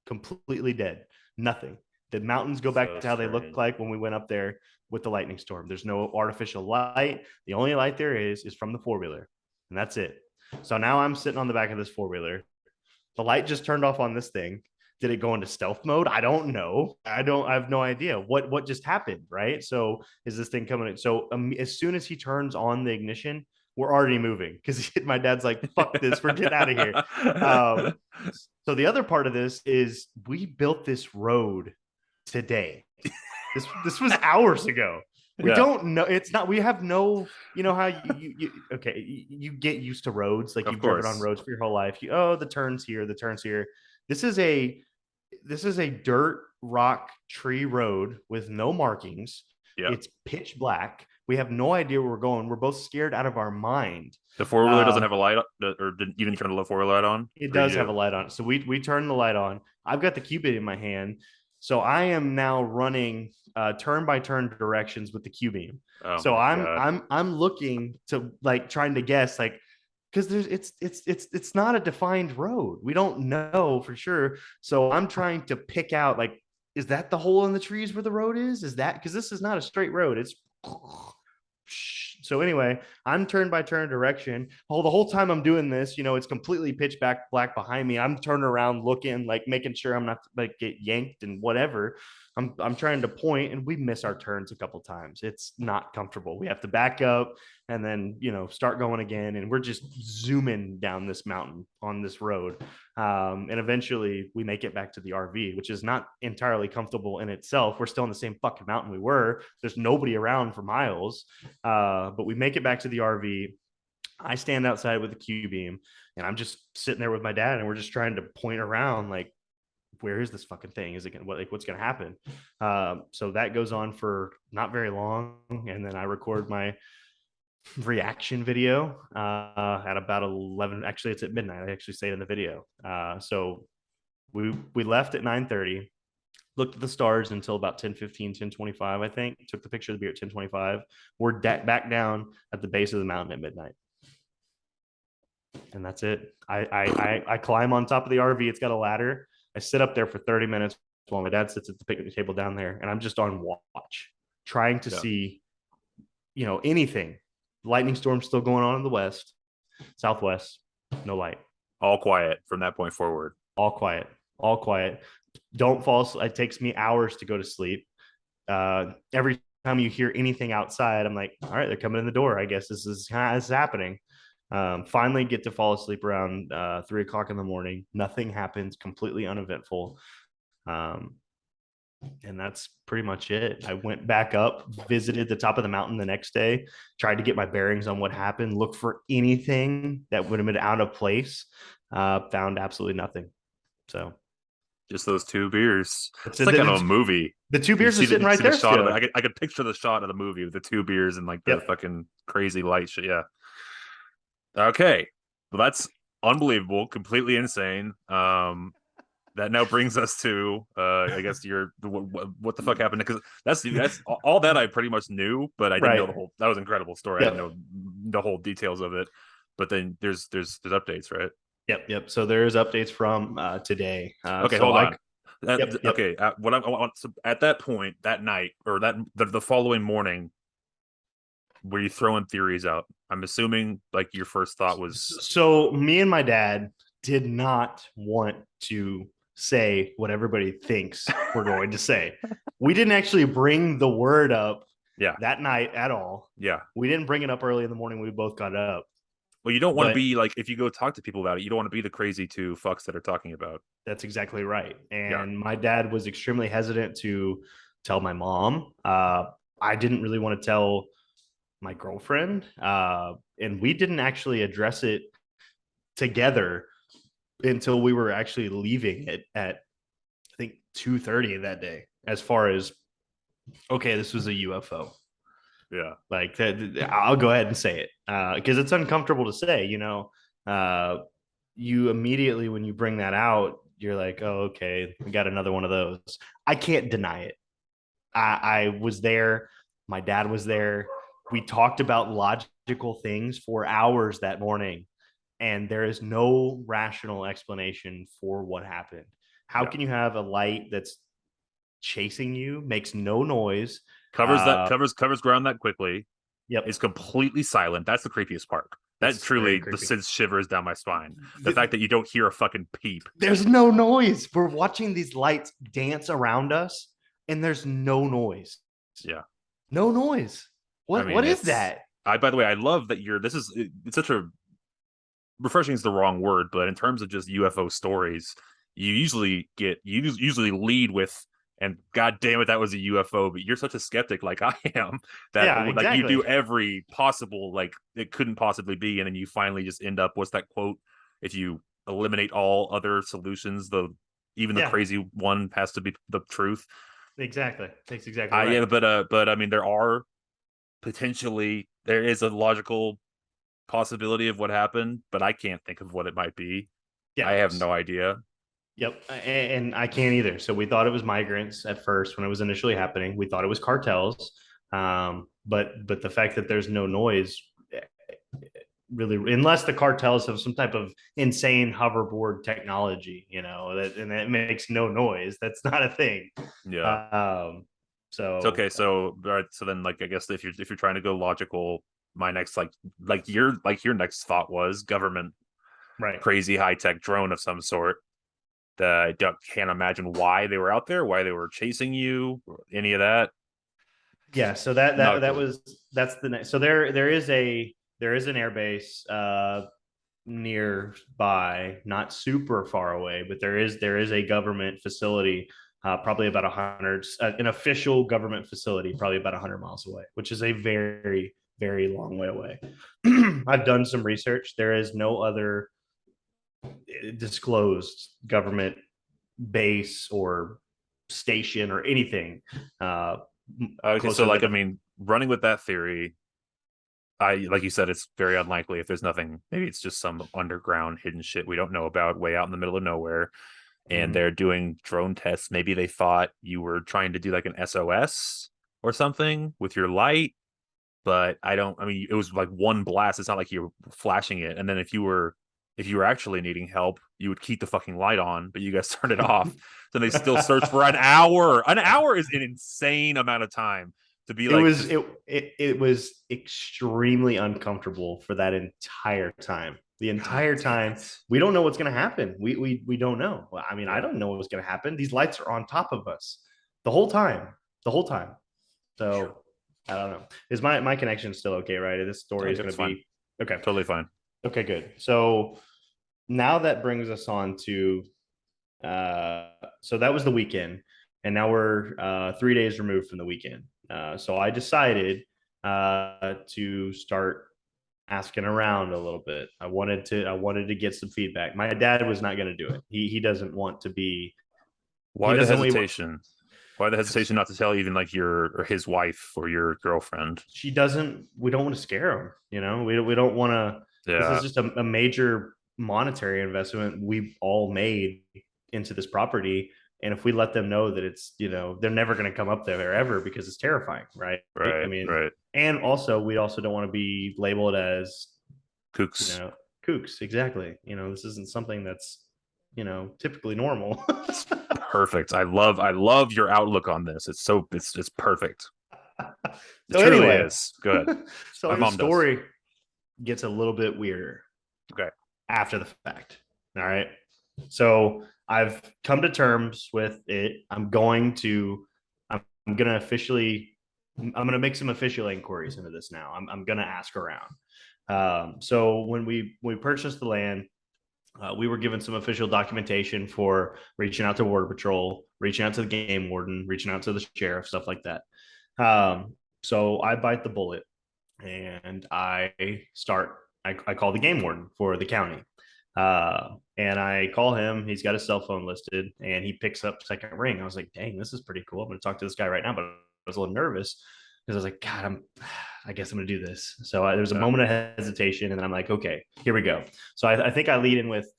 Completely dead. Nothing. The mountains go back So to how they looked strange. like when we went up there with the lightning storm. There's no artificial light. The only light there is from the four wheeler, and that's it. So now I'm sitting on the back of this four wheeler. The light just turned off on this thing. Did it go into stealth mode? I don't know. I have no idea what just happened, right? So is this thing coming in? So as soon as he turns on the ignition, we're already moving because my dad's like, fuck this, we're getting out of here. So the other part of this is we built this road today. This was hours ago. We Yeah, don't know. It's not. We have no. You know how okay. You get used to roads. Like of you've driven on course. roads for your whole life. Oh, the turns here, the turns here. This is a dirt rock tree road with no markings. Yeah. It's pitch black. We have no idea where we're going. We're both scared out of our mind. The four wheeler doesn't Uh, have a light, or you didn't turn the four wheeler light on, it or you does have do? a light on it. So we turn the light on. I've got the cubit in my hand. So I am now running turn by turn directions with the Q beam. Oh So my god. I'm looking to like trying to guess like because there's it's not a defined road. We don't know for sure. So I'm trying to pick out like, is that the hole in the trees where the road is? Is that because this is not a straight road? It's so anyway, I'm turn by turn direction. Oh, the whole time I'm doing this, it's completely pitch black behind me. I'm turning around looking, like making sure I'm not like get yanked and whatever. I'm trying to point and we miss our turns a couple times. It's not comfortable. We have to back up and then start going again. And we're just zooming down this mountain on this road. And eventually we make it back to the RV, which is not entirely comfortable in itself. We're still on the same fucking mountain we were. There's nobody around for miles. But we make it back to the RV. I stand outside with the Q beam and I'm just sitting there with my dad and we're just trying to point around like, where is this fucking thing? Is it gonna, what's going to happen? So that goes on for not very long. And then I record my reaction video at about 11. Actually, it's at midnight. I actually say it in the video. So we left at 9:30, looked at the stars until about 10:15, 10:25, I think. Took the picture of the beer at 10:25. We're back down at the base of the mountain at midnight. And that's it. I climb on top of the RV. It's got a ladder. I sit up there for 30 minutes while my dad sits at the picnic table down there, and I'm just on watch, trying to see, anything. Lightning storm still going on in the west, southwest, no light. All quiet from that point forward. All quiet. All quiet. Don't fall asleep. It takes me hours to go to sleep. Every time you hear anything outside, I'm like, all right, they're coming in the door. I guess this is happening. Finally get to fall asleep around 3 o'clock in the morning. Nothing happens, completely uneventful. And that's pretty much it. I went back up, visited the top of the mountain the next day, tried to get my bearings on what happened, look for anything that would have been out of place. Found absolutely nothing. So just those two beers. It's like in a movie. The two beers are sitting right there. Still. I could picture the shot of the movie with the two beers and like the fucking crazy light shit. Yeah. Okay. Well, that's unbelievable. Completely insane. That now brings us to I guess what the fuck happened, because that's all that I pretty much knew, but I didn't know the whole. That was an incredible story. I didn't know the whole details of it, but then there's updates, right? Yep. So there's updates from today. Okay, so hold on. Okay, what I want, so at that point, that night, or the following morning, were you throwing theories out? I'm assuming like your first thought was. So me and my dad did not want to say what everybody thinks we're going to say. We didn't actually bring the word up that night at all. Yeah. We didn't bring it up early in the morning. We both got up. Well, you don't want to be like, if you go talk to people about it, you don't want to be the crazy two fucks that are talking about. That's exactly right. And my dad was extremely hesitant to tell my mom. I didn't really want to tell my girlfriend. And we didn't actually address it together until we were actually leaving it at, I think, 2:30 that day. As far as, okay, this was a UFO. Yeah, like I'll go ahead and say it because it's uncomfortable to say. You immediately, when you bring that out, you're like, oh, okay, we got another one of those. I can't deny it. I was there. My dad was there. We talked about logical things for hours that morning, and there is no rational explanation for what happened. How can you have a light that's chasing you, makes no noise, covers ground that quickly? Yep, is completely silent. That's the creepiest part. That truly sends shivers down my spine. The fact that you don't hear a fucking peep. There's no noise. We're watching these lights dance around us, and there's no noise. Yeah, no noise. What is that? By the way, I love that it's such a refreshing is the wrong word, but in terms of just UFO stories, you usually lead with, and god damn it, that was a UFO, but you're such a skeptic like I am that like you do every possible, like it couldn't possibly be, and then you finally just end up, what's that quote? If you eliminate all other solutions, even the crazy one has to be the truth. Exactly. That's exactly right. Yeah, but I mean, there is a logical possibility of what happened, but I can't think of what it might be. I have no idea. Yep, and I can't either. So we thought it was migrants at first when it was initially happening. We thought it was cartels, but the fact that there's no noise, really, unless the cartels have some type of insane hoverboard technology, and that makes no noise. That's not a thing. Yeah. Um, It's so okay. So, all right, so then, like, I guess if you're trying to go logical, my next like your next thought was government right. crazy high tech drone of some sort. I can't imagine why they were out there, why they were chasing you, or any of that. Yeah, so that Not that that good. was that's the next. So there is an airbase nearby, not super far away, but there is a government facility, probably about 100, an official government facility, probably about 100 miles away, which is a very very long way away. I've done some research. There is no other disclosed government base or station or anything uh, Okay, so closer like, than I mean, running with that theory, like you said, it's very unlikely if there's nothing. Maybe it's just some underground hidden shit we don't know about, way out in the middle of nowhere, and Mhm. they're doing drone tests. Maybe they thought you were trying to do like an SOS or something with your light, but I don't. I mean, it was like one blast. It's not like you were flashing it, and then if you were actually needing help, you would keep the fucking light on, but you guys turned it off. So they still search for an hour. An hour is an insane amount of time to be it like was just. it was extremely uncomfortable for that entire time. The God entire damn time, it. we don't know what's going to happen. We don't know. Well, I mean, I Yeah. don't know what's going to happen. These lights are on top of us the whole time, the whole time. So I don't know. Is my connection still okay? Right? This story is Okay, going it's to fine. be okay. Totally fine. Okay, good. So now that brings us on to uh, so that was the weekend, and now we're 3 days removed from the weekend. So I decided to start asking around a little bit. I wanted to get some feedback. My dad was not going to do it. He doesn't want to be. He Why the doesn't. hesitation? Why the Because hesitation not to tell even like your or his wife or your girlfriend? she doesn't. We don't want to scare him. We don't want to. This is Yeah, just a major monetary investment we all made into this property. And if we let them know that they're never going to come up there ever because it's terrifying, right? I right, mean, right. and also we also don't want to be labeled as, you Kooks. know, kooks. Exactly. This isn't something that's, typically normal. It's perfect. I love your outlook on this. It's perfect. It So truly anyway, is. Good. so My the mom does. story gets a little bit weirder Okay. after the fact. All right. So I've come to terms with it. I'm going to I'm going to make some official inquiries into this now. I'm going to ask around. So when we purchased the land, we were given some official documentation for reaching out to Border Patrol, reaching out to the game warden, reaching out to the sheriff, stuff like that. So I bite the bullet and I call the game warden for the county. And I call him. He's got his cell phone listed, and he picks up second ring. I was like, "Dang, this is pretty cool." I'm going to talk to this guy right now, but I was a little nervous because I was like, "God, I guess I'm going to do this." So there was a Yeah. moment of hesitation, and then I'm like, "Okay, here we go." So I think I lead in with,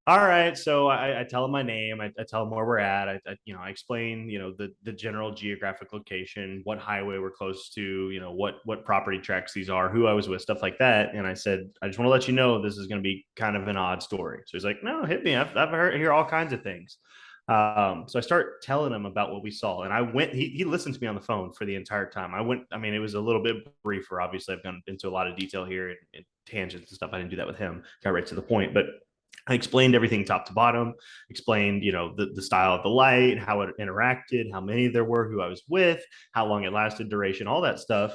all right. So I tell him my name. I tell him where we're at. I explain, the general geographic location, what highway we're close to, what property tracks these are, who I was with, stuff like that. And I said, I just want to let you know this is going to be kind of an odd story. So he's like, no, hit me. I've hear all kinds of things. So I start telling him about what we saw, and I went. He listened to me on the phone for the entire time. I went. I mean, it was a little bit briefer. Obviously, I've gone into a lot of detail here and tangents and stuff. I didn't do that with him. Got right to the point, but I explained everything top to bottom, explained, the style of the light, how it interacted, how many there were, who I was with, how long it lasted, duration, all that stuff.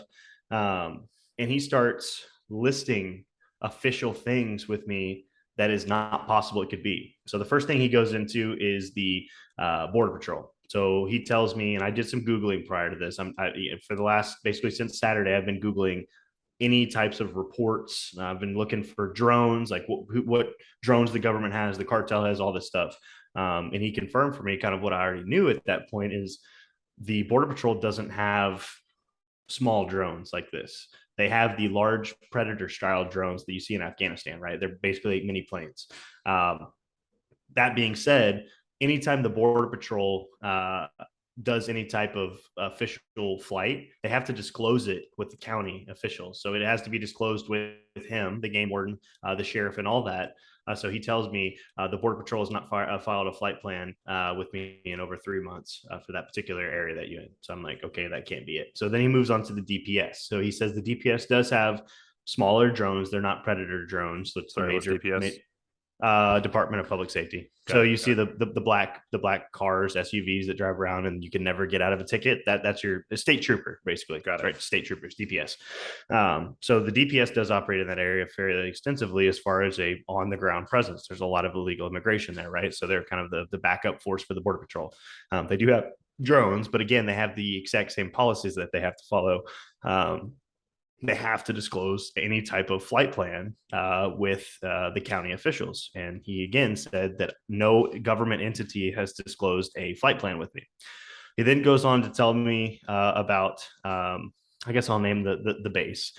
And he starts listing official things with me that is not possible it could be. So the first thing he goes into is the Border Patrol. So he tells me, and I did some Googling prior to this. For the last, basically since Saturday, I've been Googling any types of reports. I've been looking for drones, like what drones the government has, the cartel has, all this stuff. And he confirmed for me kind of what I already knew at that point is the Border Patrol doesn't have small drones like this. They have the large predator style drones that you see in Afghanistan, right? They're basically like mini planes. That being said, anytime the Border Patrol does any type of official flight, they have to disclose it with the county officials. So it has to be disclosed with him, the game warden, the sheriff, and all that. So he tells me the Border Patrol has not filed a flight plan with me in over 3 months for that particular area that you're in. So I'm like, okay, that can't be it. So then he moves on to the DPS. So he says the DPS does have smaller drones. They're not Predator drones. That's the Sorry, what's major DPS? Department of Public Safety. So Got it. you Got see it. the black cars, SUVs that drive around, and you can never get out of a ticket. That's your state trooper, basically. Got it. Right, state troopers, DPS. So the DPS does operate in that area fairly extensively as far as a on the ground presence. There's a lot of illegal immigration there, right? So they're kind of the backup force for the Border Patrol. They do have drones, but again, they have the exact same policies that they have to follow. They have to disclose any type of flight plan with the county officials. And he again said that no government entity has disclosed a flight plan with me. He then goes on to tell me about, I guess I'll name the base.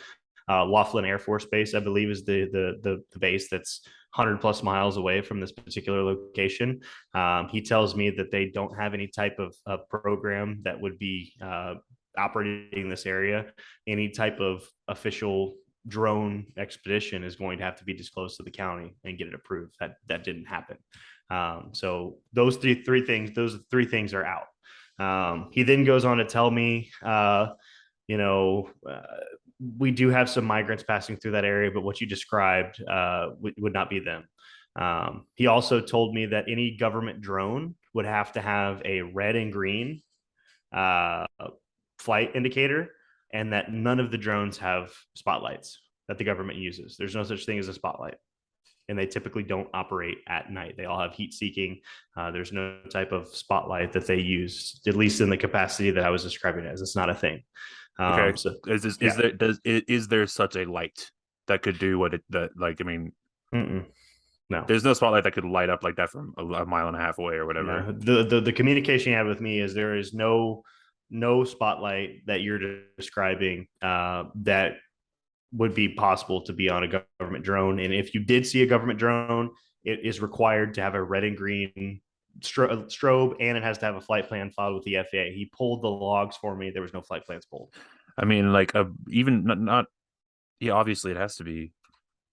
Laughlin Air Force Base, I believe, is the base that's 100 plus miles away from this particular location. He tells me that they don't have any type of program that would be operating this area. Any type of official drone expedition is going to have to be disclosed to the county and get it approved. That didn't happen. So those three things are out. He then goes on to tell me, you know, we do have some migrants passing through that area, but what you described would not be them. He also told me that any government drone would have to have a red and green uh, flight indicator, and that none of the drones have spotlights that the government uses. There's no such thing as a spotlight, and they typically don't operate at night. They all have heat seeking. There's no type of spotlight that they use, at least in the capacity that I was describing it as. It's not a thing. Okay. So Is yeah. there is there such a light that could do what it that like I mean Mm-mm. No. there's no spotlight that could light up like that from a mile and a half away or whatever. No, the communication you had with me is there is no spotlight that you're describing that would be possible to be on a government drone. And if you did see a government drone, it is required to have a red and green strobe, and it has to have a flight plan filed with the FAA. He pulled the logs for me. There was no flight plans pulled. I mean, like even not yeah, obviously it has to be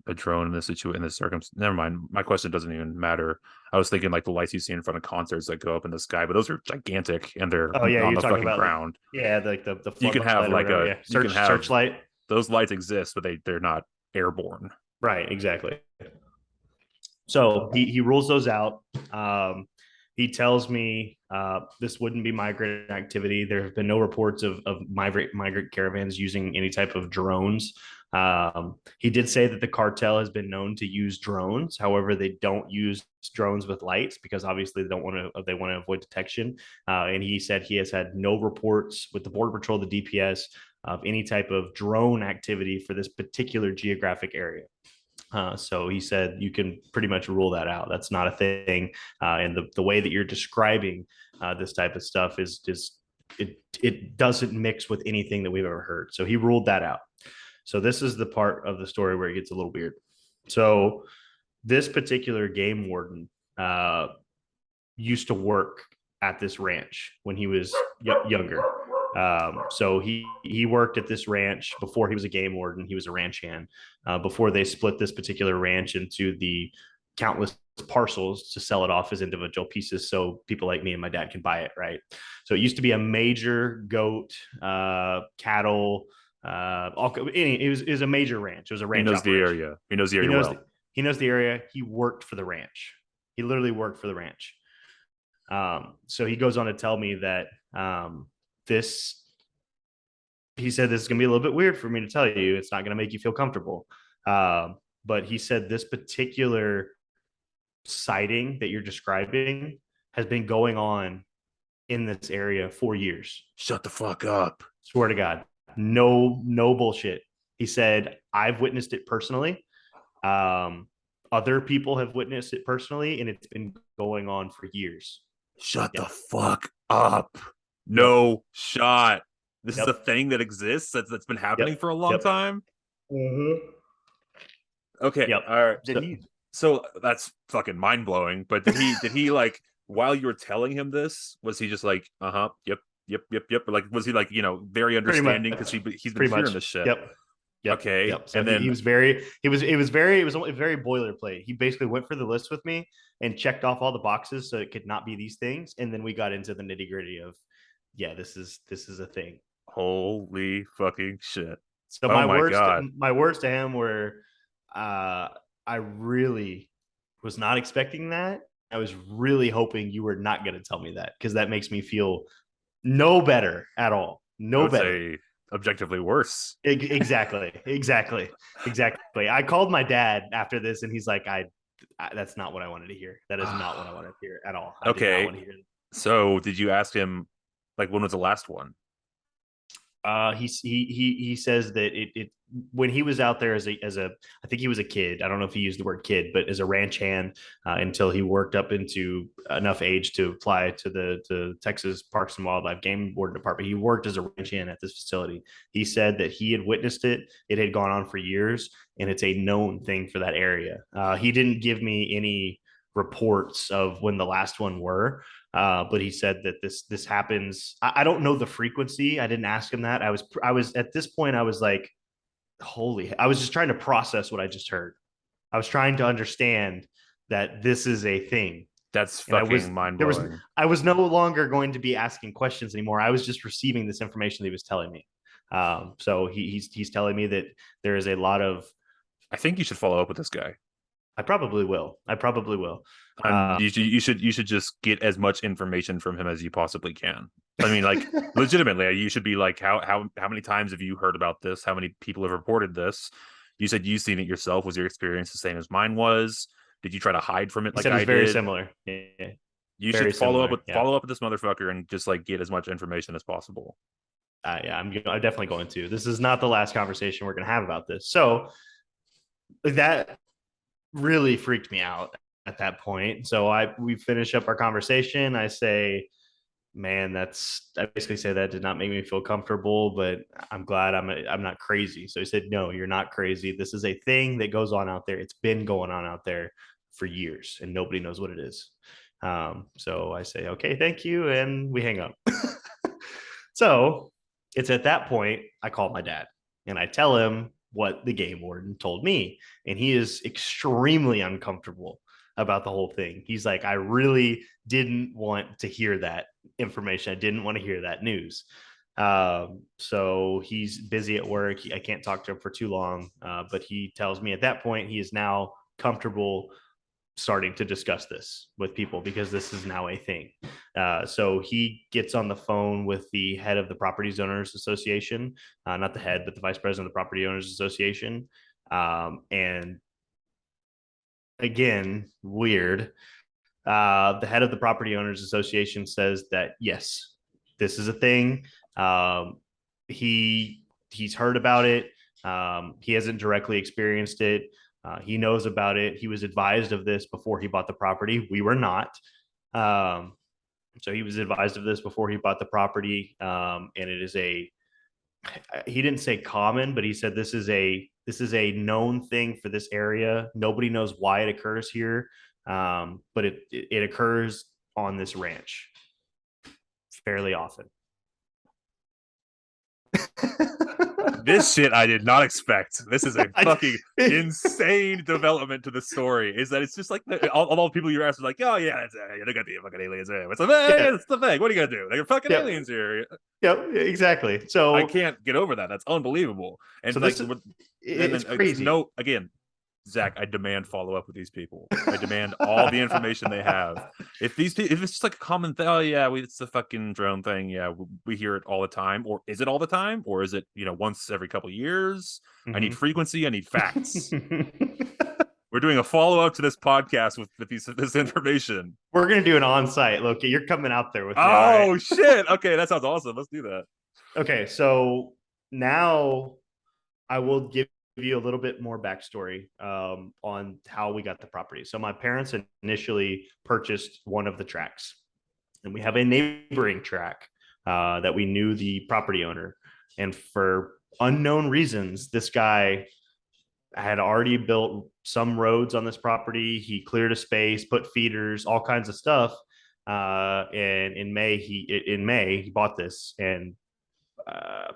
a drone in this situation in this circumstance. Never mind. My question doesn't even matter. I was thinking like the lights you see in front of concerts that go up in the sky, but those are gigantic and they're Oh yeah, on you're the talking fucking about ground. like the You can have floodlight or like whatever. a Yeah, you can have searchlight. those lights exist, but they're not airborne. Right, exactly. So he rules those out. He tells me this wouldn't be migrant activity. There have been no reports of migrant caravans using any type of drones. He did say that the cartel has been known to use drones. However, they don't use drones with lights because obviously they want to avoid detection. And he said he has had no reports with the Border Patrol, the DPS, of any type of drone activity for this particular geographic area. So he said you can pretty much rule that out. That's not a thing. And the way that you're describing this type of stuff is just it doesn't mix with anything that we've ever heard. So he ruled that out. So this is the part of the story where it gets a little weird. So this particular game warden used to work at this ranch when he was younger. So he worked at this ranch before he was a game warden. He was a ranch hand before they split this particular ranch into the countless parcels to sell it off as individual pieces so people like me and my dad can buy it, right? So it used to be a major goat, cattle, it was a major ranch. It was a He ranch knows the operation. area. He knows the He area knows well. he knows the area. He worked for the ranch. He literally worked for the ranch. So he goes on to tell me that this, he said, this is going to be a little bit weird for me to tell you. It's not going to make you feel comfortable. But he said this particular sighting that you're describing has been going on in this area for years. Shut the fuck up. Swear to God. No bullshit. He said, I've witnessed it personally. Other people have witnessed it personally, and it's been going on for years. Shut Yep. the fuck up. Yep. No shot. This is a Yep. thing that exists that's been happening Yep. for a long Yep. time. Okay. Yep. All right. So, So that's fucking mind blowing. But did he like while you were telling him this, was he just like, yep, yep, yep, yep, or like was he like, very Pretty understanding because much. he's been Pretty hearing much. this shit? Yep. Yep. Okay, Yep. So and he then was very it was very boilerplate. He basically went for the list with me and checked off all the boxes so it could not be these things. And then we got into the nitty gritty of, yeah, this is a thing. holy fucking shit! So Oh my god, my words to him were, I really was not expecting that. I was really hoping you were not going to tell me that, because that makes me feel no better at all. I No would better. say objectively worse. Exactly. I called my dad after this, and he's like, that's not what I wanted to hear. That is not what I wanted to hear at all. I did not Okay, want to hear. so did you ask him like when was the last one? He says that it when he was out there as a I think he was a kid. I don't know if he used the word kid, but as a ranch hand, until he worked up into enough age to apply to the Texas Parks and Wildlife Game Warden Department. He worked as a ranch hand at this facility. He said that he had witnessed it. It had gone on for years, and it's a known thing for that area. He didn't give me any reports of when the last one were, but he said that this happens. I don't know the frequency. I didn't ask him that. I was at this point. I was like, holy! I was just trying to process what I just heard. I was trying to understand that this is a thing, That's and I was fucking mind there was blowing. I was no longer going to be asking questions anymore. I was just receiving this information that he was telling me. So he's telling me that there is a lot of. I think you should follow up with this guy. I probably will. I probably will. And you should just get as much information from him as you possibly can. I mean, like legitimately, you should be like, how many times have you heard about this? How many people have reported this? You said you've seen it yourself. Was your experience the same as mine was? Did you try to hide from it He like said it's I very did? similar. Yeah, You very should follow up similar. with Yeah. follow up with this motherfucker and just like get as much information as possible. Yeah, I'm definitely going to. This is not the last conversation we're going to have about this. So that really freaked me out at that point. So we finish up our conversation. I say, man, I basically say that did not make me feel comfortable, but I'm glad I'm not crazy. So he said, no, you're not crazy. This is a thing that goes on out there. It's been going on out there for years, and nobody knows what it is. So I say, okay, thank you, and we hang up. So it's at that point I call my dad and I tell him what the game warden told me. And he is extremely uncomfortable about the whole thing. He's like, I really didn't want to hear that information. I didn't want to hear that news. So he's busy at work. I can't talk to him for too long, but he tells me at that point he is now comfortable starting to discuss this with people because this is now a thing. So he gets on the phone with the head of the Property Owners Association, not the head, but the vice president of the Property Owners Association. And again, weird. The head of the Property Owners Association says that yes, this is a thing. He's heard about it. He hasn't directly experienced it. He knows about it. He was advised of this before he bought the property. We were not. Um, so he was advised of this before he bought the property. And it is he didn't say common, but he said this is a known thing for this area. Nobody knows why it occurs here, but it occurs on this ranch fairly often. This shit I did not expect. This is a fucking insane development to the story. Is that it's just like all the people you're asking, like, oh yeah, they're gonna be fucking aliens. It's the thing. Yeah. It's the thing. What are you gonna do? They're fucking Yep. aliens here. Yep. Exactly. I So can't get over that. That's unbelievable. And so like, this and it's then crazy. no, again, Zach, I demand follow up with these people. I demand all the information they have. If if it's just like a common thing, oh yeah, it's the fucking drone thing. Yeah, we hear it all the time. Or is it all the time? Or is it once every couple of years? I need frequency. I need facts. We're doing a follow up to this podcast with this information. We're gonna do an on site. Loki, you're coming out there with me. Oh shit! Okay, that sounds awesome. Let's do that. Okay, so now I will give you a little bit more backstory on how we got the property. So my parents initially purchased one of the tracks, and we have a neighboring track that we knew the property owner, and for unknown reasons, this guy had already built some roads on this property. He cleared a space, put feeders, all kinds of stuff. And in May he bought this, and uh,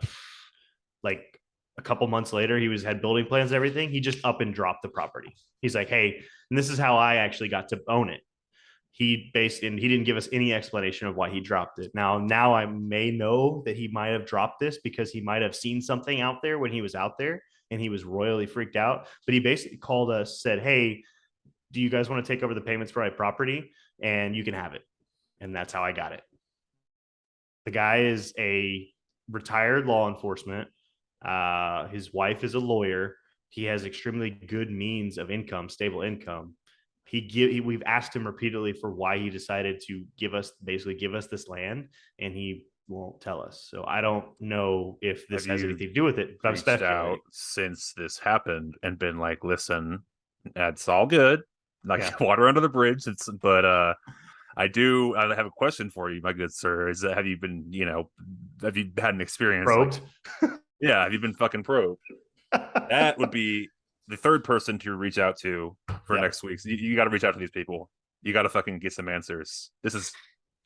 like a couple months later, he was had building plans and everything. He just up and dropped the property. He's like, hey, and this is how I actually got to own it. He didn't give us any explanation of why he dropped it. Now I may know that he might have dropped this because he might have seen something out there when he was out there and he was royally freaked out. But he basically called us, said, hey, do you guys want to take over the payments for my property? And you can have it. And that's how I got it. The guy is a retired law enforcement. His wife is a lawyer. He has extremely good means of income, stable income. We've asked him repeatedly for why he decided to give us this land, and he won't tell us. So I don't know if this Have has you anything to do with it, but I'm reached speculating. out since this happened and been like, listen, that's all good. Yeah. Like water under the bridge. I have a question for you, my good sir. Is that have you been, have you had an experience like, Probed. yeah, have you been fucking probed? That would be the third person to reach out to for Yeah. next week. So you got to reach out to these people. You got to fucking get some answers. This is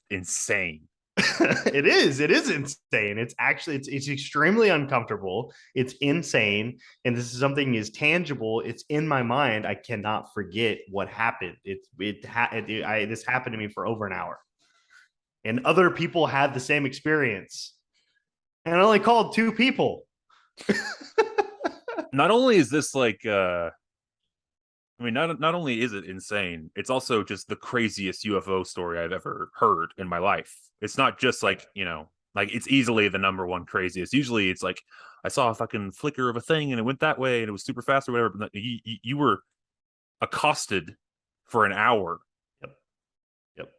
insane. It is insane. It's extremely uncomfortable. It's insane, and this is something is tangible. It's in my mind. I cannot forget what happened. This happened to me for over an hour, and other people had the same experience, and I only called two people. Not only is this like I mean, not only is it insane, it's also just the craziest UFO story I've ever heard in my life. It's not just like, like it's easily the number one craziest. Usually it's like I saw a fucking flicker of a thing and it went that way and it was super fast or whatever. But you were accosted for an hour. Yep. Yep.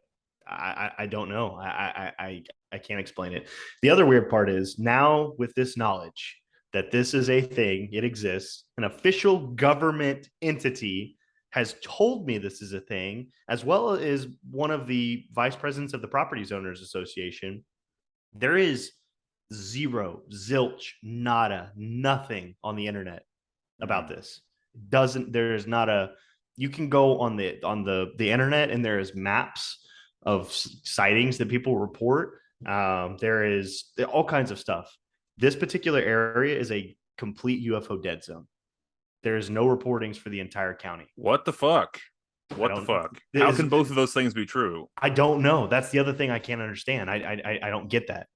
I don't know. I can't explain it. The other weird part is now with this knowledge that this is a thing, it exists, an official government entity has told me this is a thing, as well as one of the vice presidents of the Properties Owners Association. There is zero, zilch, nada, nothing on the internet about this. Doesn't There's not a you can go on the internet and there is maps of sightings that people report. There all kinds of stuff. This particular area is a complete UFO dead zone. There is no reportings for the entire county. What the fuck? I What the don't. fuck? How can both of those things be true? I don't know. That's the other thing I can't understand. I don't get that.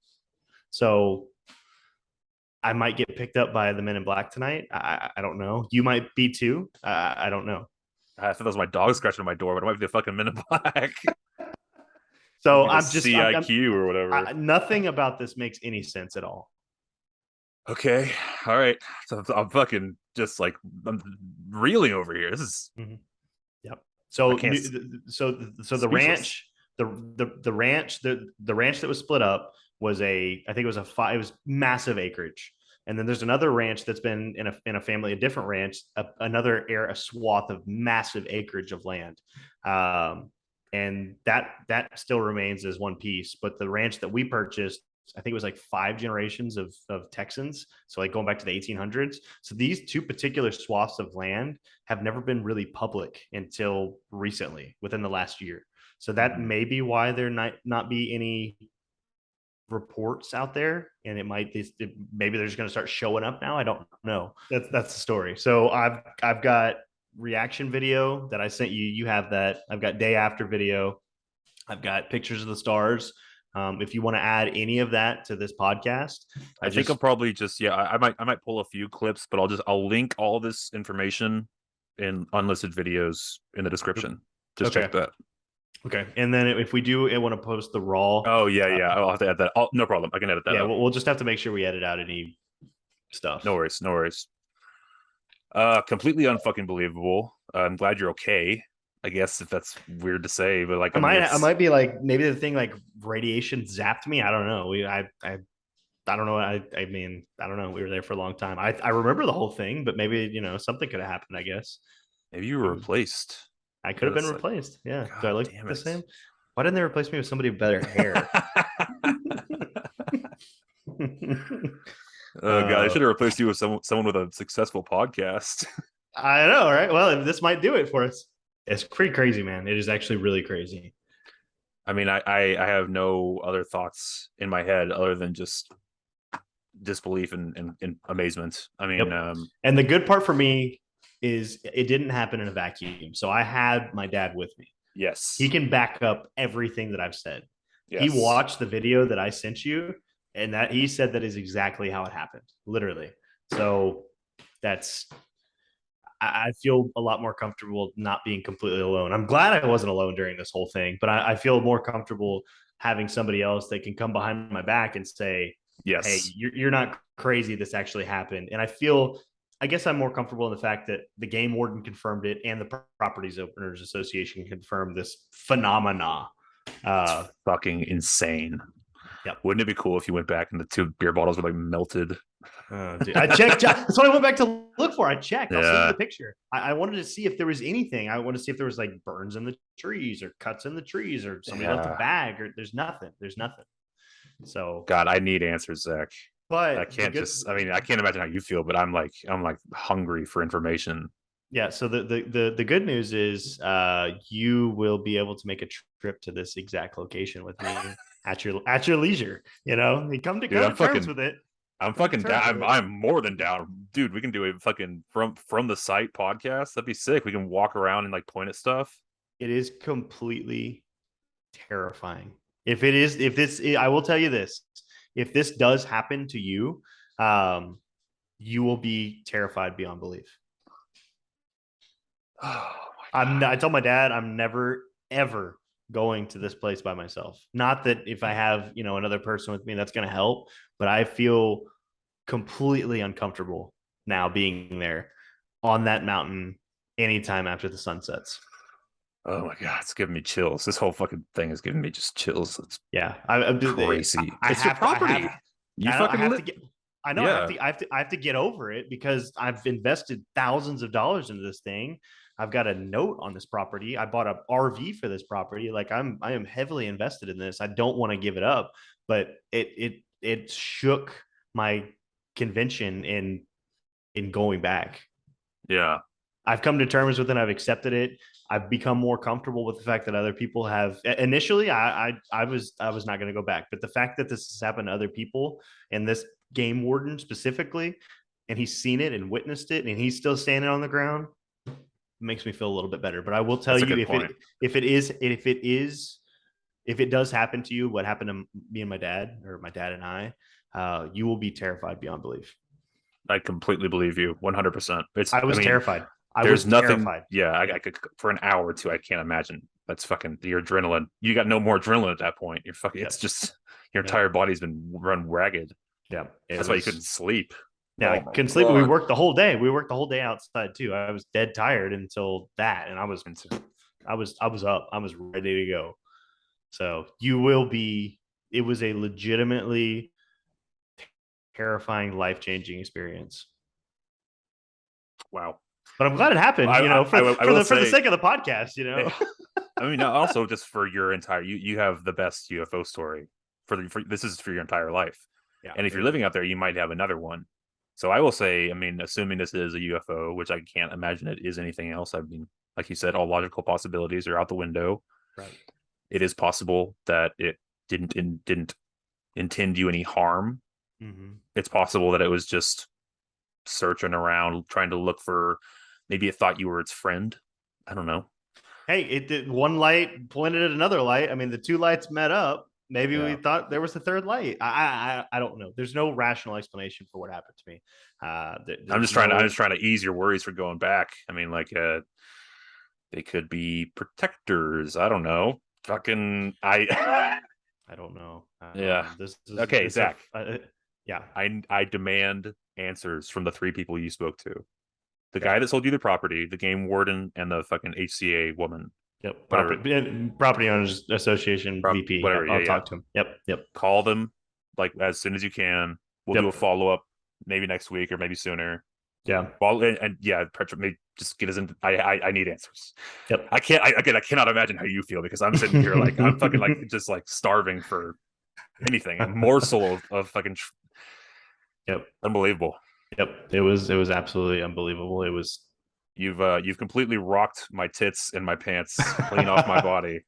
So I might get picked up by the Men in Black tonight. I don't know. You might be too. I don't know. I thought that was my dog scratching on my door, but it might be the fucking Men in Black. So Be the CIQ or whatever. nothing about this makes any sense at all. Okay, all right. So I'm fucking just like I'm reeling over here. This is Yep. I So can't the ranch, the ranch, the ranch that was split up was I think it was it was massive acreage. And then there's another ranch that's been in a family, a different ranch, a swath of massive acreage of land. And that still remains as one piece. But the ranch that we purchased, I think it was like 5 generations of Texans. So like going back to the 1800s. So these two particular swaths of land have never been really public until recently, within the last year. So that may be why there not be any reports out there, and maybe they're just going to start showing up now. I don't know. That's the story. So I've got reaction video that I sent you. You have that. I've got day after video. I've got pictures of the stars. If you want to add any of that to this podcast, I think I'll probably just I might pull a few clips, but I'll link all this information in unlisted videos in the description. Just check that. Okay, and then if we do want to post the raw, oh yeah, I'll have to add that. No problem, I can edit that. Yeah, we'll just have to make sure we edit out any stuff. No worries. Completely unfucking believable. I'm glad you're okay. I guess if that's weird to say, but like I might be like maybe the thing like radiation zapped me. I don't know. I don't know. I mean, I don't know. We were there for a long time. I remember the whole thing, but maybe something could have happened. I guess maybe you were replaced. I could have been replaced. Yeah. God, do I look the same? Why didn't they replace me with somebody with better hair? Oh god, I should have replaced you with someone with a successful podcast. I know, right? Well, this might do it for us. It's pretty crazy, man. It is actually really crazy. I mean, I have no other thoughts in my head other than just disbelief and amazement. I mean, Yep. And the good part for me is it didn't happen in a vacuum. So I had my dad with me. He yes, can back up everything that I've said. He yes. watched the video that I sent you, and that he said that is exactly how it happened, literally. So that's I feel a lot more comfortable not being completely alone. I'm glad I wasn't alone during this whole thing, but I feel more comfortable having somebody else that can come behind my back and say, "Hey, Yes. you're not crazy. This actually happened." And I feel, I guess, I'm more comfortable in the fact that the game warden confirmed it and the Properties Owners Association confirmed this phenomena. It's Uh, fucking insane. yep. Wouldn't it be cool if you went back and the two beer bottles were like melted? Dude. I checked. That's what I went back to look for. I checked. I'll send you Yeah. the picture. I wanted to see if there was anything. I wanted to see if there was like burns in the trees or cuts in the trees or somebody left a Yeah. bag or there's nothing. There's nothing. So, God, I need answers, Zach. I but the can't good, just I mean, I can't imagine how you feel, but I'm like hungry for information. yeah. So the good news is you will be able to make a trip to this exact location with me at your leisure. You Dude, come to terms with it. I'm Come to fucking terms with down. it. I'm more than down. Dude, we can do a fucking from the site podcast. That'd be sick. We can walk around and like point at stuff. It is completely terrifying. If this, I will tell you this: if this does happen to you, um, you will be terrified beyond belief. Oh I told my dad I'm never ever going to this place by myself. Not that if I have another person with me, that's going to help, but I feel completely uncomfortable now being there on that mountain anytime after the sun sets. oh my god, it's giving me chills. This whole fucking thing is giving me just chills. It's Yeah, crazy. I It's your have to. property. You I fucking have to live. get. I know Yeah. I have to get over it because I've invested thousands of dollars into this thing. I've got a note on this property. I bought a RV for this property. Like I am heavily invested in this. I don't want to give it up, but it shook my convention in going back. Yeah. I've come to terms with it. I've accepted it. I've become more comfortable with the fact that other people have. Initially, I was not going to go back, but the fact that this has happened to other people and this game warden specifically, and he's seen it and witnessed it, and he's still standing on the ground, makes me feel a little bit better. But I will tell That's a you, good point. if it does happen to you, what happened to me and my dad, or my dad and I, you will be terrified beyond belief. I completely believe you 100%. I I was mean, terrified. I there's was nothing. terrified. Yeah, I could for an hour or two. I can't imagine. That's fucking your adrenaline. You got no more adrenaline at that point. You're fucking. It's Yep. just your Yep. entire body's been run ragged. Yeah. It That's why you was. couldn't sleep. Yeah, I Oh my couldn't sleep. We god. worked the whole day. We worked the whole day outside too. I was dead tired until that, and I was up. I was ready to go. So you will be. It was a legitimately terrifying, life changing experience. Wow. But I'm glad it happened. I will For the say, sake of the podcast. I mean, also just for your entire, you have the best UFO story for this is for your entire life. Yeah. And if you're living out there, you might have another one. So I will say, I mean, assuming this is a UFO, which I can't imagine it is anything else. I mean, like you said, all logical possibilities are out the window. Right. It is possible that it didn't intend you any harm. Mm-hmm. It's possible that it was just searching around, trying to look for. Maybe it thought you were its friend. I don't know. Hey, it did one light pointed at another light. I mean, the two lights met up. Maybe we Yeah. thought there was a third light. I don't know. There's no rational explanation for what happened to me. I'm There's just trying to I'm no. just trying to ease your worries for going back. I mean, like they could be protectors. I don't know. Fucking I I don't know. yeah. This is Okay, Zach. Yeah. I demand answers from the three people you spoke to. The Okay. guy that sold you the property, the game warden, and the fucking HCA woman. Yep. Whatever. Property Owners Association VP. Yep. Whatever. Yeah, I'll yeah. talk to him. Yep. Yep. Call them like as soon as you can. We'll do a Yep. follow up maybe next week or maybe sooner. Yeah. Well, and yeah, Petra, may just get us in. I need answers. Yep. I can't. I cannot imagine how you feel because I'm sitting here like I'm fucking like just like starving for anything, a morsel of fucking Yep. unbelievable. Yep. It was absolutely unbelievable. It was. You've completely rocked my tits and my pants clean off my body.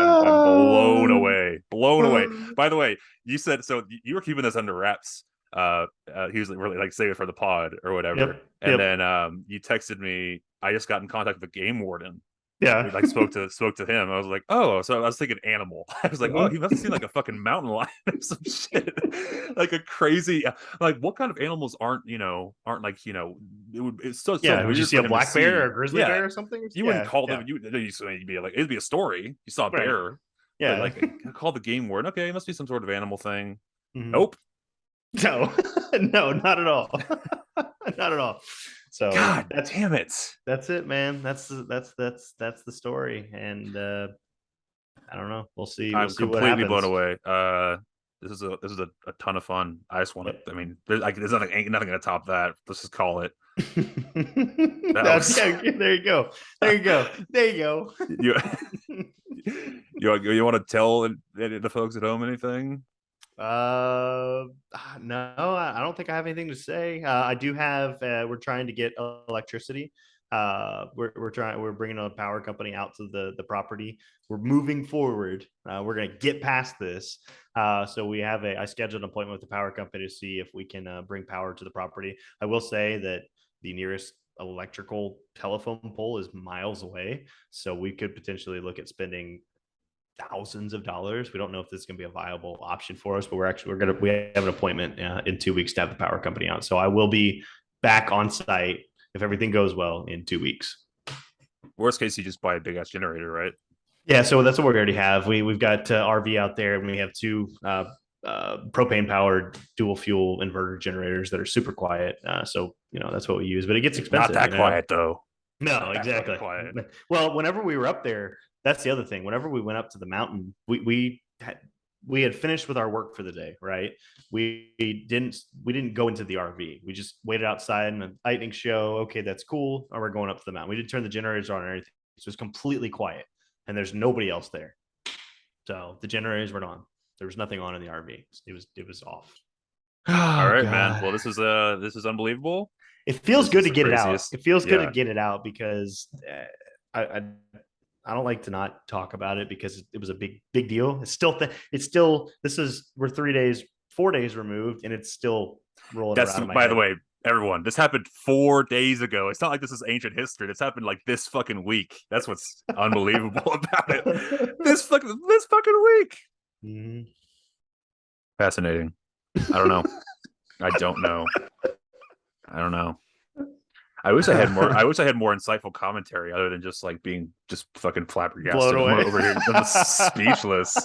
I'm blown Oh. away, blown away. By the way, you said so you were keeping this under wraps. He was really like save it for the pod or whatever, Yep. and Yep. then you texted me. I just got in contact with the game warden. Yeah. We like spoke to him. I was like, oh, so I was thinking animal. I was like, oh, he Mhm. must have seen like a fucking mountain lion or some shit, like a crazy, like what kind of animals aren't like it's so Yeah. Would you weird see for a him to black bear or see. a grizzly Yeah, bear or something? you wouldn't Yeah. call Yeah. them. You'd be like it'd be a story. You saw a Right. bear, but Yeah. like call the game warden. Okay, it must be some sort of animal thing. Mhm. Nope. No, no, not at all. Not at all. So God damn it. that's it, man. That's the story. And I don't know. We'll I'm see what completely blown happens. away. This is a ton of fun. I just want Yep. to. I mean, there's nothing ain't nothing gonna top that. Let's just call it. That That's was yeah, there you go. There you go. There you go. you. You want to tell the folks at home anything? No, I don't think I have anything to say. I do have. We're trying to get electricity. We're bringing a power company out to the property. We're moving forward. We're gonna get past this. So we have I scheduled an appointment with the power company to see if we can bring power to the property. I will say that the nearest electrical telephone pole is miles away, so we could potentially look at spending thousands of dollars. We don't know if this is going to be a viable option for us, but we have an appointment in 2 weeks to have the power company out. So I will be back on site if everything goes well in 2 weeks. Worst case, you just buy a big ass generator, right? Yeah, so that's what we already have. We've got RV out there, and we have two propane powered dual fuel inverter generators that are super quiet. So that's what we use, but it gets Not expensive. that quiet though. No, Not that fucking exactly. quiet. Well, whenever we were up there, that's the other thing. Whenever we went up to the mountain, we had finished with our work for the day, right? We didn't go into the RV. We just waited outside and a lightning show. Okay, that's cool. Or we're going up to the mountain. We didn't turn the generators on or anything. So it's completely quiet, and there's nobody else there. So the generators weren't on. There was nothing on in the RV. It was off. All Oh right, man. god. Well, this is unbelievable. It feels This good is to the get it out. craziest. It feels good to Yeah. get it out because I, I I don't like to not talk about it because it was a big deal. It's still we're 3 days, 4 days removed, and it's still rolling That's around in my by the head. way, everyone. This happened 4 days ago. It's not like this is ancient history. This happened like this fucking week. That's what's unbelievable about it. This fucking week. Mhm. Fascinating. I don't know. I don't know. I don't know. I wish I had more. I wish I had more insightful commentary other than just like being just fucking Blown flabbergasted. I'm away. over here. I'm speechless.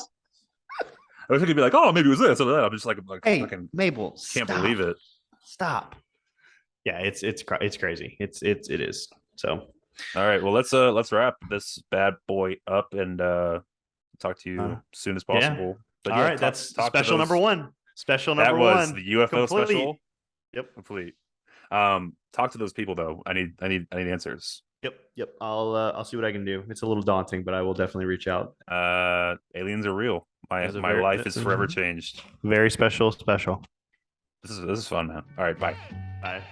I wish I could be like, oh, maybe it was this or that. I'm just like Hey, fucking Mabel, can't stop. believe it. Stop. Yeah, it's crazy. It is. So All right, well let's wrap this bad boy up and talk to uh, you as soon as yeah. possible. But All yeah, right, that's talk to special number those. one. Special That number was the one. UFO Complete. special. Yep. Complete. Talk to those people though. I need answers. Yep. I'll see what I can do. It's a little daunting, but I will definitely reach out. Aliens are real. My There's a my very life is forever changed. very special. This is fun, man. All right, bye. Bye.